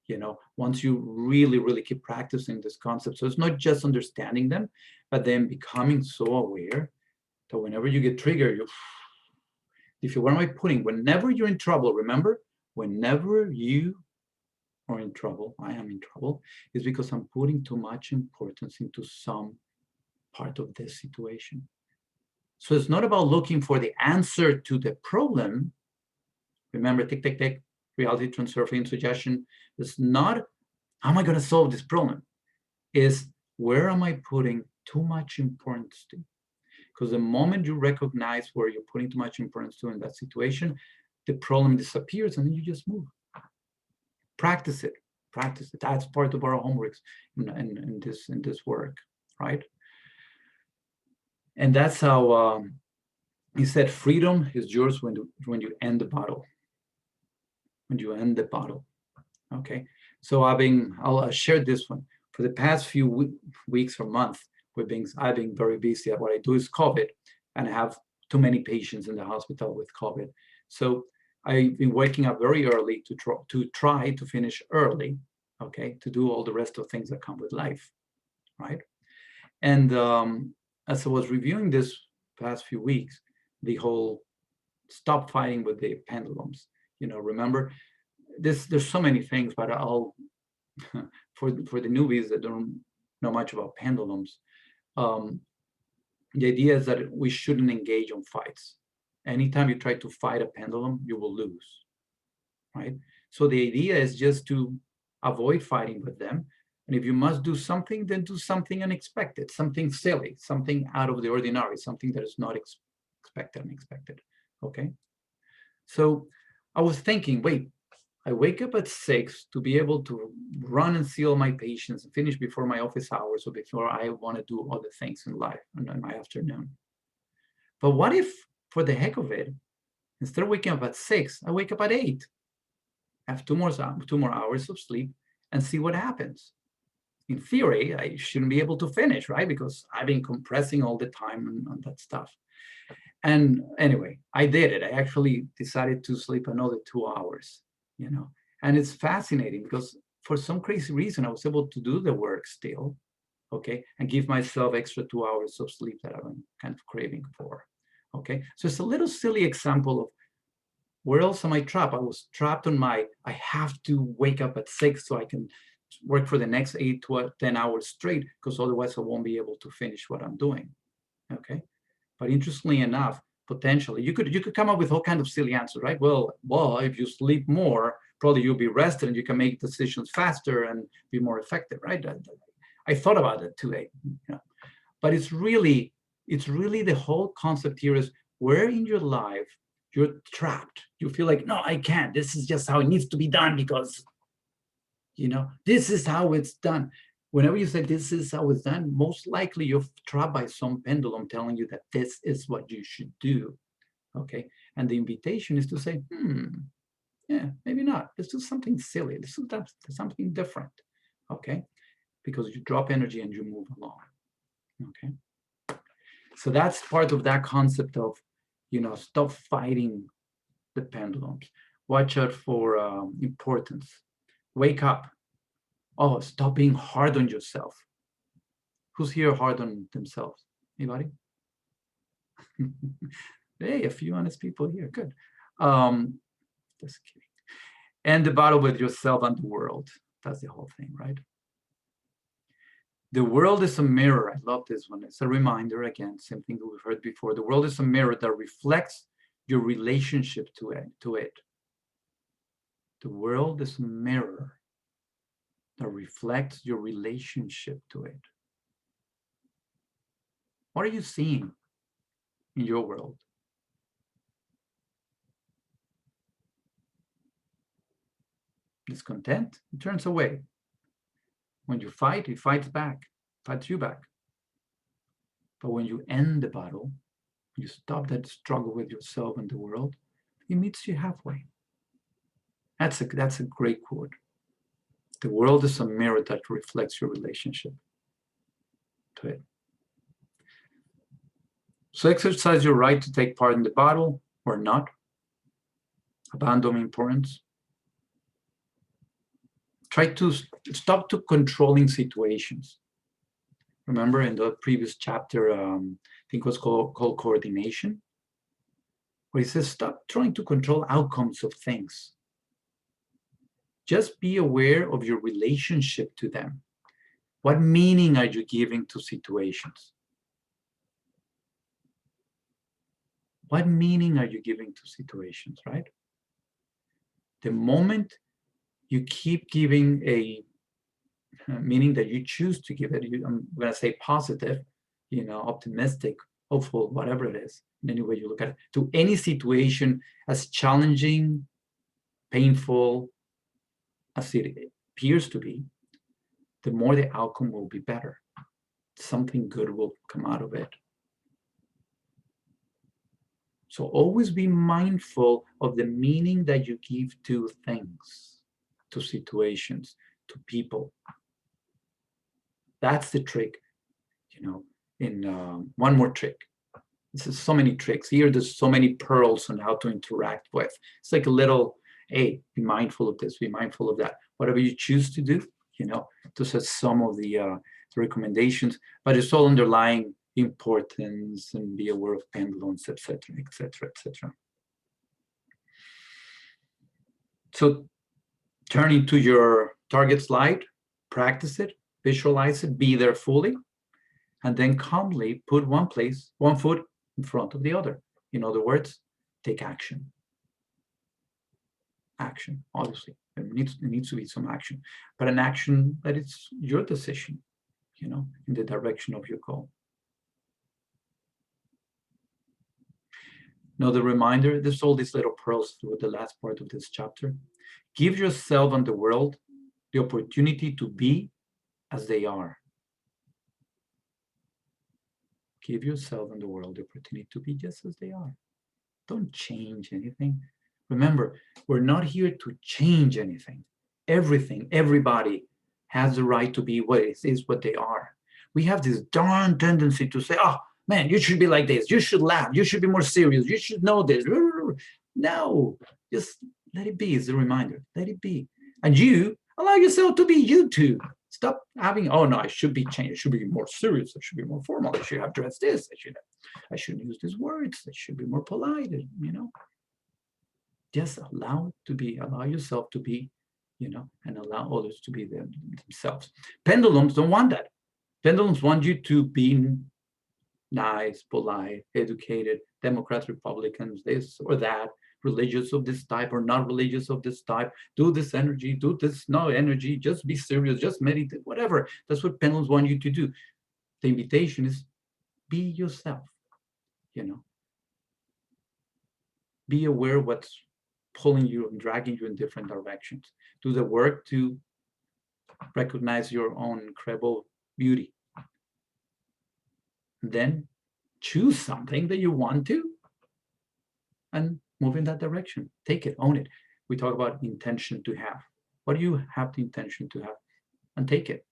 Speaker 2: you know, once you really, really keep practicing this concept, so it's not just understanding them, but then becoming so aware that whenever you get triggered, where am I putting? Whenever you're in trouble, remember, whenever you are in trouble, I am in trouble, is because I'm putting too much importance into some part of this situation. So it's not about looking for the answer to the problem. Remember, tick, tick, tick, reality transurfing suggestion. It's not, how am I going to solve this problem? Is where am I putting too much importance to? Because the moment you recognize where you're putting too much importance to in that situation, the problem disappears and then you just move. Practice it. Practice it. That's part of our homeworks in this work, right? And that's how he said freedom is yours when you end the battle. When you end the battle. Okay. So I'll share this one. For the past few weeks or months, I've been very busy. What I do is COVID, and I have too many patients in the hospital with COVID. So I've been waking up very early to try to finish early, okay, to do all the rest of things that come with life, right? And as I was reviewing this past few weeks, the whole stop fighting with the pendulums, remember this, there's so many things, but I'll, for the newbies that don't know much about pendulums, the idea is that we shouldn't engage on fights. Anytime you try to fight a pendulum, you will lose, right? So the idea is just to avoid fighting with them. And if you must do something, then do something unexpected, something silly, something out of the ordinary, something that is not unexpected, okay? So I was thinking, wait, I wake up at 6 to be able to run and see all my patients and finish before my office hours or before I want to do other things in life and in my afternoon. But what if, for the heck of it, instead of waking up at 6, I wake up at 8, have 2 more hours of sleep and see what happens. In theory, I shouldn't be able to finish, right? Because I've been compressing all the time on that stuff. And anyway, I did it. I actually decided to sleep another 2 hours, and it's fascinating because for some crazy reason, I was able to do the work still, okay, and give myself extra 2 hours of sleep that I'm kind of craving for, okay? So it's a little silly example of where else am I trapped? I was trapped on I have to wake up at 6 so I can work for the next 8 to 10 hours straight, because otherwise I won't be able to finish what I'm doing, okay? But interestingly enough, potentially, you could come up with all kinds of silly answers, right? Well, if you sleep more, probably you'll be rested and you can make decisions faster and be more effective, right? I thought about it today, but it's really the whole concept here is where in your life you're trapped. You feel like, no, I can't. This is just how it needs to be done because, this is how it's done. Whenever you say this is how it's done, most likely you're trapped by some pendulum telling you that this is what you should do, okay? And the invitation is to say, yeah, maybe not. Let's do something silly. Let's do something different, okay? Because you drop energy and you move along, okay? So that's part of that concept of, stop fighting the pendulums. Watch out for importance. Wake up. Oh, stop being hard on yourself. Who's here hard on themselves? Anybody? Hey, a few honest people here. Good. Just kidding. End the battle with yourself and the world. That's the whole thing, right? The world is a mirror. I love this one. It's a reminder, again, same thing that we've heard before. The world is a mirror that reflects your relationship to it. The world is a mirror that reflects your relationship to it. What are you seeing in your world? Discontent, it turns away. When you fight, it fights back, fights you back. But when you end the battle, you stop that struggle with yourself and the world, it meets you halfway. That's a great quote. The world is a mirror that reflects your relationship to it. So exercise your right to take part in the battle or not. Abandon importance. Try to stop to controlling situations. Remember in the previous chapter, I think it was called coordination, where he says, stop trying to control outcomes of things. Just be aware of your relationship to them. What meaning are you giving to situations? What meaning are you giving to situations, right? The moment you keep giving a meaning that you choose to give it, I'm going to say positive, optimistic, hopeful, whatever it is, in any way you look at it, to any situation as challenging, painful as it appears to be, the more the outcome will be better. Something good will come out of it. So always be mindful of the meaning that you give to things, to situations, to people. That's the trick, in one more trick. There's so many tricks. Here, there's so many pearls on how to interact with. It's like a little, hey, be mindful of this, be mindful of that. Whatever you choose to do, you know, those are some of the recommendations, but it's all underlying importance and be aware of pendulums, etc., etc., etc. So turning to your target slide, practice it, visualize it, be there fully, and then calmly put one foot in front of the other. In other words, take action. Action, obviously. There needs to be some action, but an action that it's your decision, you know, in the direction of your goal. Another reminder, there's all these little pearls through the last part of this chapter. Give yourself and the world the opportunity to be as they are. Give yourself and the world the opportunity to be just as they are. Don't change anything. Remember, we're not here to change anything. Everything, everybody has the right to be what it is, what they are. We have this darn tendency to say, oh, man, you should be like this. You should laugh. You should be more serious. You should know this. No, just let it be. It's a reminder. Let it be. And you allow yourself to be you too. Stop having, oh no, I should be changed. I should be more serious. I should be more formal. I should have dressed this. I shouldn't use these words. I should be more polite, you know. Just allow it to be, allow yourself to be, you know, and allow others to be themselves. Pendulums don't want that. Pendulums want you to be nice, polite, educated, Democrats, Republicans, this or that, religious of this type or not religious of this type, do this energy, do this no energy, just be serious, just meditate, whatever. That's what pendulums want you to do. The invitation is be yourself, you know. Be aware of what's pulling you and dragging you in different directions. Do the work to recognize your own incredible beauty. Then choose something that you want to and move in that direction. Take it, own it. We talk about intention to have. What do you have the intention to have? And take it.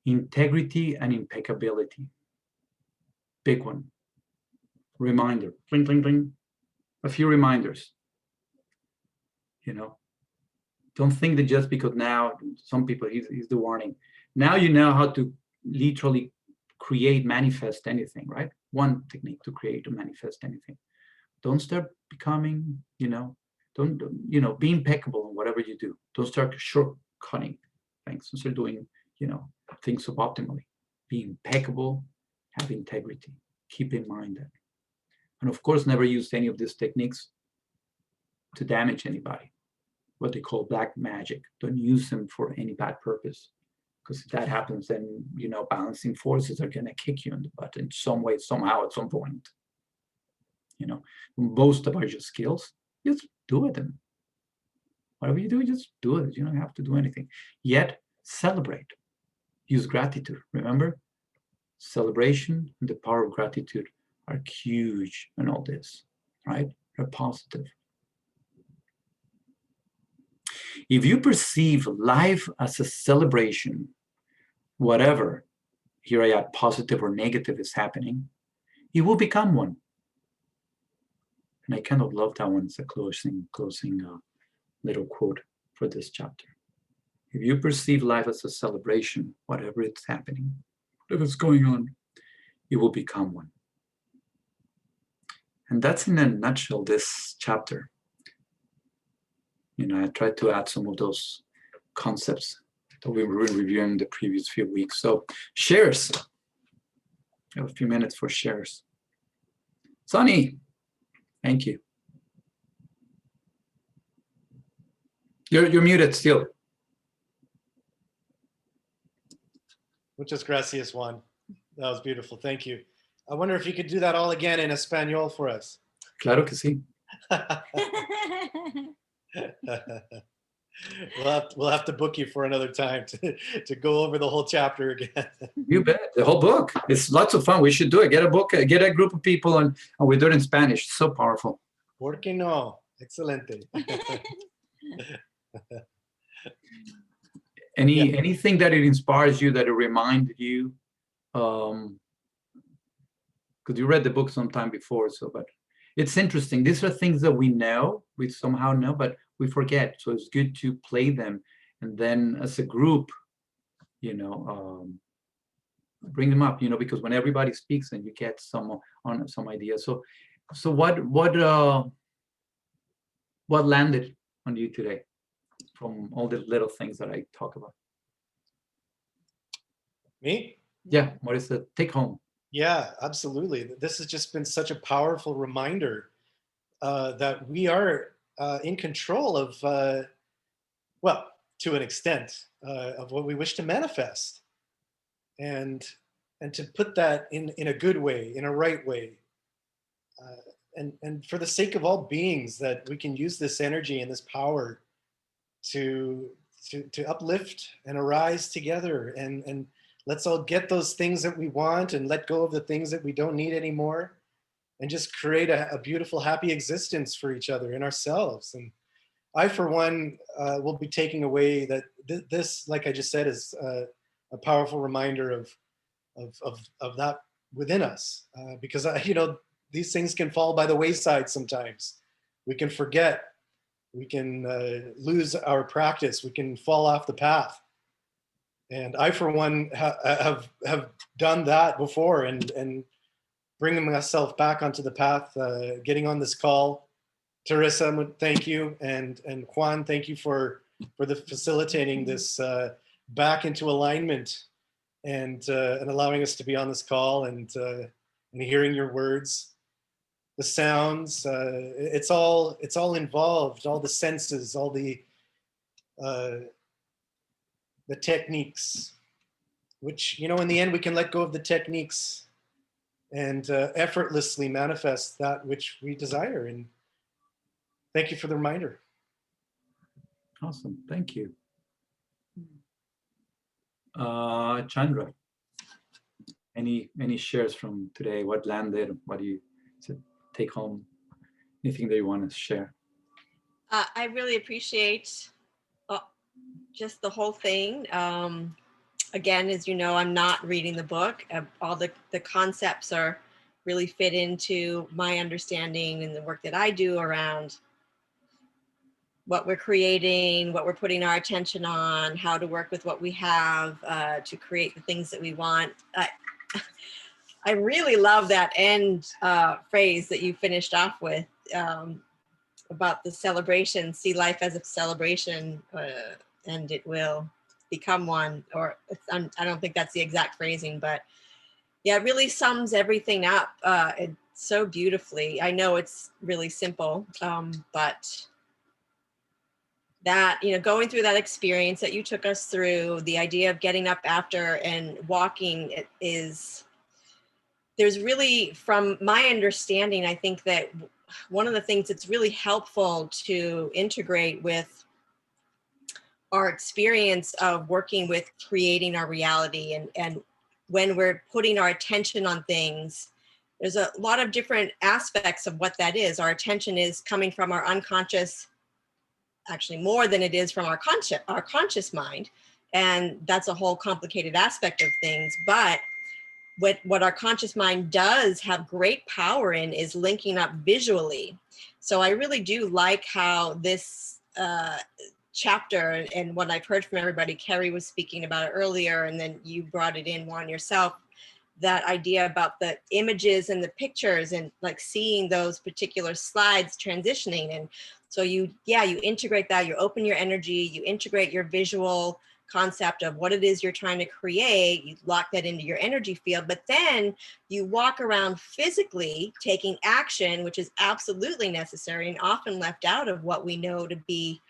Speaker 2: Integrity and impeccability. Big one. Reminder. Bling, bling, bling. A few reminders. You know, don't think that just because now some people, he's the warning. Now you know how to literally create, manifest anything, right? One technique to create or manifest anything. Don't start becoming, you know, don't, you know, be impeccable in whatever you do. Don't start shortcutting things. Don't start doing, you know, things suboptimally. Be impeccable, have integrity. Keep in mind that. And of course, never use any of these techniques to damage anybody. What they call black magic. Don't use them for any bad purpose. Because if that happens, then, you know, balancing forces are going to kick you in the butt in some way, somehow, at some point. You know, boast about your skills, just do it. And whatever you do, just do it. You don't have to do anything. Yet, celebrate. Use gratitude. Remember, celebration and the power of gratitude are huge in all this, right? They're positive. If you perceive life as a celebration, whatever, here I add positive or negative is happening, it will become one. And I kind of love that one. It's a closing little quote for this chapter. If you perceive life as a celebration, whatever it's happening, whatever's going on, it will become one. And that's in a nutshell this chapter. You know, I tried to add some of those concepts that we were reviewing the previous few weeks. So shares. I have a few minutes for shares. Sonny, thank you. You're muted still.
Speaker 3: Muchas gracias, Juan. That was beautiful. Thank you. I wonder if you could do that all again in Espanol for us.
Speaker 2: Claro que sí.
Speaker 3: We'll have to book you for another time to go over the whole chapter again.
Speaker 2: You bet. The whole book. It's lots of fun. We should do it. Get a book, get a group of people, and we do it in Spanish. It's so powerful.
Speaker 3: ¿Por qué no? Excelente.
Speaker 2: Anything that it inspires you, that it reminded you, because you read the book sometime before, so, but it's interesting. These are things that we know, we somehow know, but we forget. So it's good to play them, and then as a group, you know, bring them up, you know, because when everybody speaks, and you get some ideas. So what landed on you today from all the little things that I talk about?
Speaker 3: Me?
Speaker 2: Yeah, what is the take home?
Speaker 3: Yeah, absolutely. This has just been such a powerful reminder that we are in control of, well, to an extent, of what we wish to manifest, and to put that in a good way, in a right way, and for the sake of all beings, that we can use this energy and this power to uplift and arise together, and let's all get those things that we want and let go of the things that we don't need anymore, and just create a beautiful, happy existence for each other and ourselves. And I, for one, will be taking away that this, like I just said, is a powerful reminder of that within us, because you know, these things can fall by the wayside sometimes. We can forget, we can lose our practice, we can fall off the path. And I, for one, have done that before, and bringing myself back onto the path, getting on this call. Terisa, thank you, and Juan, thank you for the facilitating this back into alignment, and allowing us to be on this call, and hearing your words, the sounds. It's all involved, all the senses, all the techniques, which, you know, in the end we can let go of the techniques and effortlessly manifest that which we desire. And thank you for the reminder.
Speaker 2: Awesome, thank you. Chandra, any shares from today? What landed? What do you take home? Anything that you want to share?
Speaker 4: I really appreciate just the whole thing. Again, as you know, I'm not reading the book. All the concepts are really fit into my understanding and the work that I do around what we're creating, what we're putting our attention on, how to work with what we have to create the things that we want. I really love that end phrase that you finished off with about the celebration. See life as a celebration, and it will become one. Or I don't think that's the exact phrasing, but yeah, it really sums everything up so beautifully. I know it's really simple, but that, you know, going through that experience that you took us through, the idea of getting up after and walking, there's really, from my understanding, I think that one of the things that's really helpful to integrate with our experience of working with creating our reality, and when we're putting our attention on things, there's a lot of different aspects of what that is. Our attention is coming from our unconscious, actually more than it is from our conscious mind. And that's a whole complicated aspect of things. But what our conscious mind does have great power in is linking up visually. So I really do like how this chapter, and what I've heard from everybody, Kerry was speaking about it earlier, and then you brought it in, Juan, yourself, that idea about the images and the pictures, and like seeing those particular slides transitioning. And so you integrate that, you open your energy, you integrate your visual concept of what it is you're trying to create, you lock that into your energy field, but then you walk around physically taking action, which is absolutely necessary and often left out of what we know to be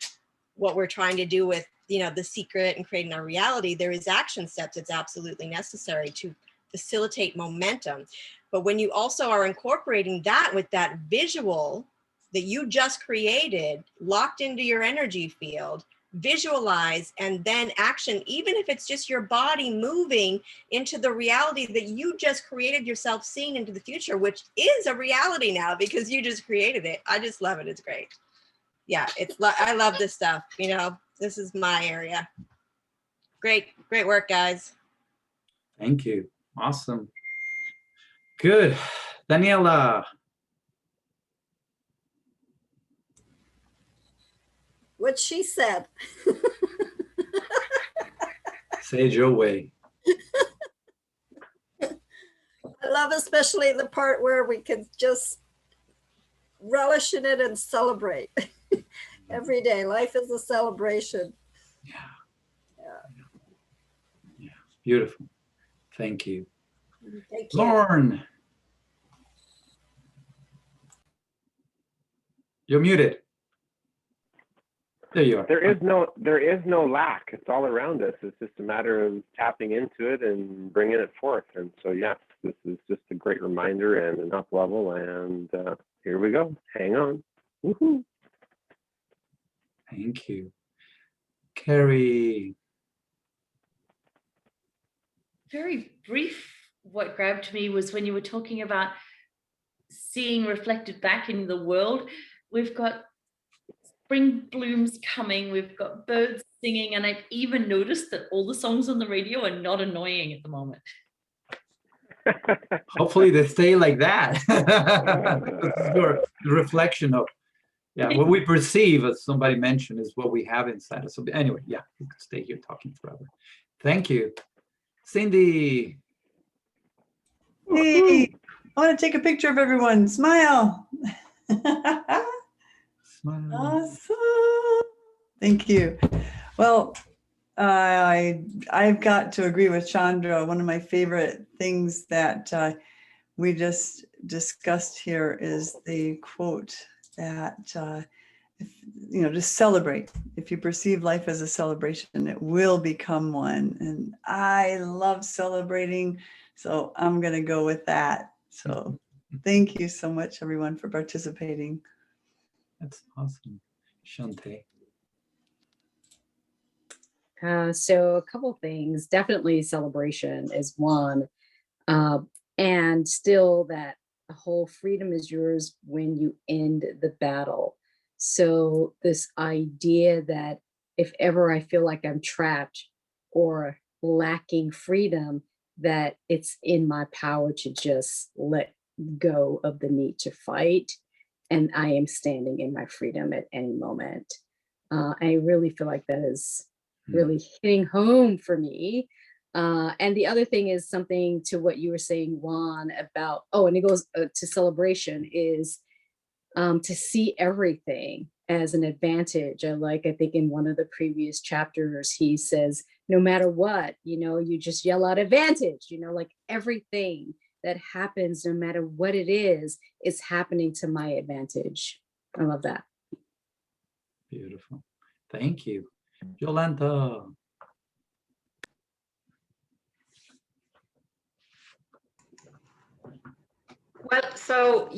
Speaker 4: what we're trying to do with, you know, the secret and creating our reality. There is action steps. It's absolutely necessary to facilitate momentum. But when you also are incorporating that with that visual that you just created, locked into your energy field, visualize, and then action, even if it's just your body moving into the reality that you just created yourself seeing into the future, which is a reality now because you just created it. I just love it. It's great. Yeah, I love this stuff, you know. This is my area. Great work, guys.
Speaker 2: Thank you. Awesome. Good. Daniela.
Speaker 7: What she said.
Speaker 2: Say it your way.
Speaker 7: I love especially the part where we can just relish in it and celebrate. Every day, life is a celebration.
Speaker 2: Yeah. Beautiful. Thank you.
Speaker 7: Thank you.
Speaker 2: Lorne. You're muted. There you are.
Speaker 6: There is no lack. It's all around us. It's just a matter of tapping into it and bringing it forth. And so, yes, this is just a great reminder and an up level. And here we go. Hang on. Woohoo.
Speaker 2: Thank you. Carrie.
Speaker 8: Very brief, what grabbed me was when you were talking about seeing reflected back in the world. We've got spring blooms coming, we've got birds singing, and I've even noticed that all the songs on the radio are not annoying at the moment.
Speaker 2: Hopefully they stay like that. This is your reflection of, what we perceive, as somebody mentioned, is what we have inside us. So anyway, we could stay here talking forever. Thank you. Cindy.
Speaker 11: Hey, I want to take a picture of everyone. Smile.
Speaker 2: Smile.
Speaker 11: Awesome. Thank you. Well, I've got to agree with Chandra. One of my favorite things that we just discussed here is the quote that, just celebrate. If you perceive life as a celebration, it will become one. And I love celebrating, so I'm going to go with that. So thank you so much, everyone, for participating.
Speaker 2: That's awesome. Shauntay.
Speaker 9: So a couple things. Definitely celebration is one. And still that whole freedom is yours when you end the battle. So this idea that if ever I feel like I'm trapped or lacking freedom, that it's in my power to just let go of the need to fight. And I am standing in my freedom at any moment. I really feel like that is really hitting home for me. And the other thing is something to what you were saying, Juan, about, and it goes to celebration, is to see everything as an advantage. I think in one of the previous chapters, he says, no matter what, you just yell out advantage, like everything that happens, no matter what it is happening to my advantage. I love that.
Speaker 2: Beautiful. Thank you. Yolanda.
Speaker 10: Well, so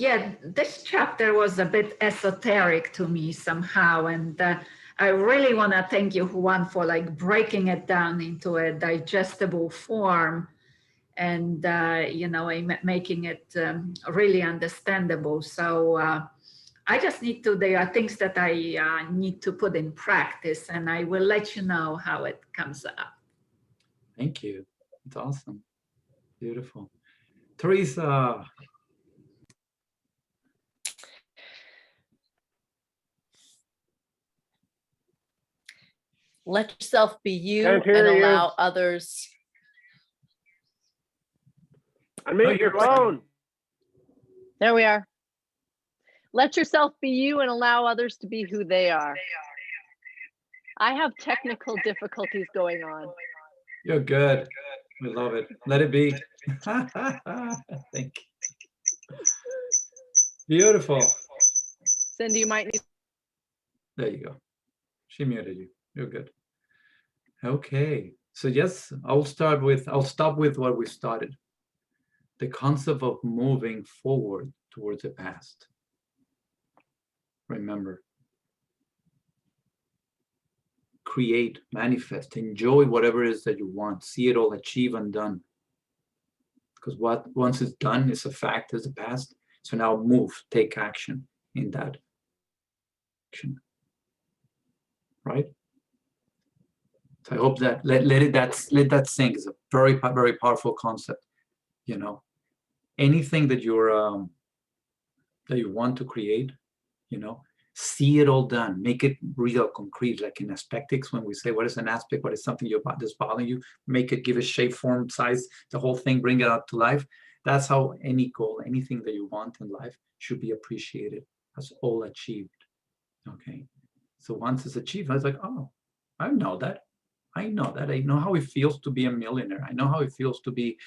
Speaker 10: this chapter was a bit esoteric to me somehow, and I really want to thank you, Juan, for breaking it down into a digestible form, and making it really understandable. So I just need to. There are things that I need to put in practice, and I will let you know how it comes up.
Speaker 2: Thank you. It's awesome. Beautiful. Teresa.
Speaker 1: Let yourself be you
Speaker 6: Can't
Speaker 1: and
Speaker 6: hear you.
Speaker 1: allow others.
Speaker 6: Unmute your phone.
Speaker 12: There we are. Let yourself be you and allow others to be who they are. I have technical difficulties going on.
Speaker 2: You're good. We love it. Let it be. Thank you. Beautiful.
Speaker 12: Cindy, you might need.
Speaker 2: There you go. She muted you. You're good. Okay. So yes, I'll stop with what we started. The concept of moving forward towards the past. Remember. Create, manifest, enjoy whatever it is that you want. See it all achieved and done. Because once it's done, it's a fact, it's the past. So now move, take action in that action. Right? So I hope that let that sink. It's a very powerful concept. You know, anything that you're that you want to create, you know, see it all done, make it real, concrete, like in aspectics, when we say what is an aspect, what is something that's bothering you, make it, give it shape, form, size, the whole thing, bring it out to life. That's how any goal, anything that you want in life should be appreciated as all achieved. Okay. So once it's achieved, I was like, oh, I know that. I know that. I know how it feels to be a millionaire. I know how it feels to be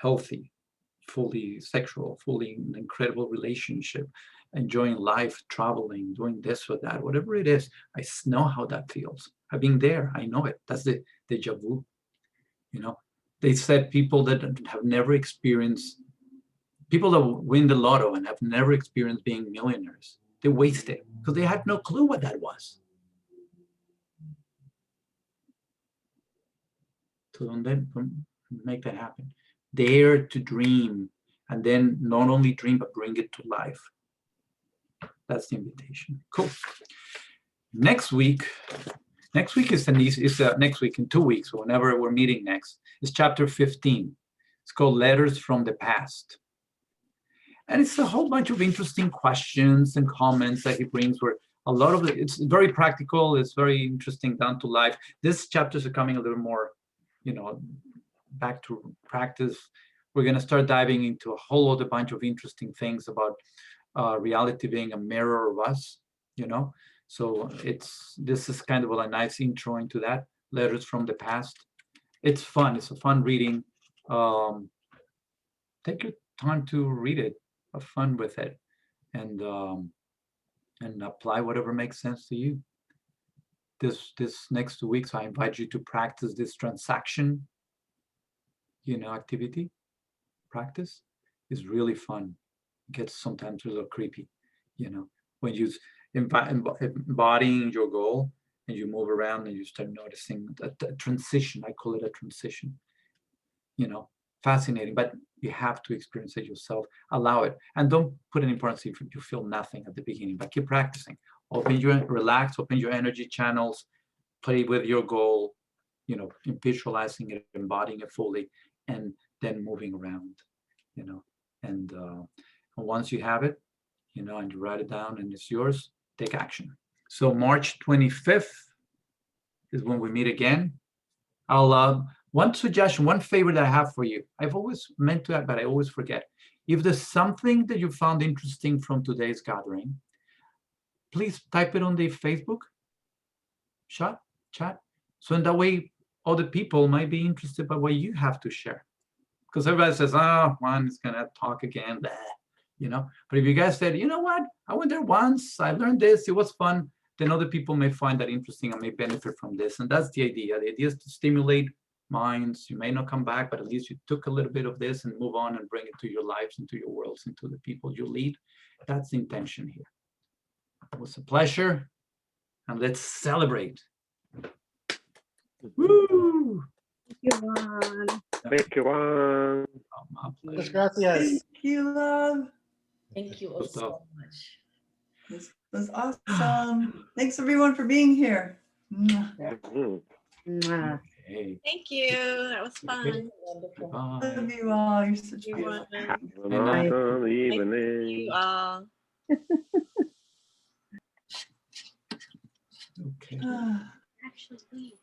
Speaker 2: healthy, fully sexual, fully in an incredible relationship, enjoying life, traveling, doing this or that, whatever it is. I know how that feels. I've been there. I know it. That's the deja vu. You know, they said people that have never experienced, people that win the lotto and have never experienced being millionaires, they waste it because they had no clue what that was. So don't make that happen. Dare to dream, and then not only dream, but bring it to life. That's the invitation. Cool. Next week is next week in 2 weeks, or whenever we're meeting next, is chapter 15. It's called Letters from the Past. And it's a whole bunch of interesting questions and comments that he brings, where a lot of it, it's very practical, it's very interesting, down to life. This chapters are coming a little more, you know, back to practice. We're going to start diving into a whole other bunch of interesting things about reality being a mirror of us, you know. So this is kind of a nice intro into that. Letters from the Past. It's fun. It's a fun reading. Take your time to read it. Have fun with it, and apply whatever makes sense to you. This next 2 weeks, I invite you to practice this transaction, you know, activity. Practice is really fun. It gets sometimes a little creepy, you know, when you embodying your goal and you move around and you start noticing that transition. I call it a transition. You know, fascinating, but you have to experience it yourself. Allow it, and don't put an importance if you feel nothing at the beginning, but keep practicing. Relax, open your energy channels, play with your goal, you know, visualizing it, embodying it fully, and then moving around, you know. And once you have it, you know, and you write it down and it's yours, take action. So March 25th is when we meet again. I'll one suggestion, one favor that I have for you. I've always meant to that, but I always forget. If there's something that you found interesting from today's gathering, please type it on the Facebook chat. So in that way, other people might be interested by what you have to share. Because everybody says, oh, Juan is gonna talk again, blah, you know. But if you guys said, you know what, I went there once, I learned this, it was fun, then other people may find that interesting and may benefit from this. And that's the idea. The idea is to stimulate minds. You may not come back, but at least you took a little bit of this and move on and bring it to your lives, into your worlds, into the people you lead. That's the intention here. It was a pleasure, and let's celebrate. Woo!
Speaker 12: Thank you, Juan.
Speaker 6: Thank you, Juan.
Speaker 3: Muchas gracias.
Speaker 11: Thank you, love.
Speaker 8: Thank you all so much.
Speaker 11: This was awesome. Thanks everyone for being here.
Speaker 6: Mhm.
Speaker 12: Mwah.
Speaker 2: Hey.
Speaker 4: Thank you. That was fun.
Speaker 8: Wonderful.
Speaker 2: Bye.
Speaker 11: Love you all. You're such
Speaker 4: You
Speaker 11: beautiful.
Speaker 4: want
Speaker 6: Have an
Speaker 2: And,
Speaker 6: awesome
Speaker 4: Thank
Speaker 6: evening.
Speaker 4: you all.
Speaker 2: Okay.
Speaker 11: Ah.
Speaker 4: Actually, wait.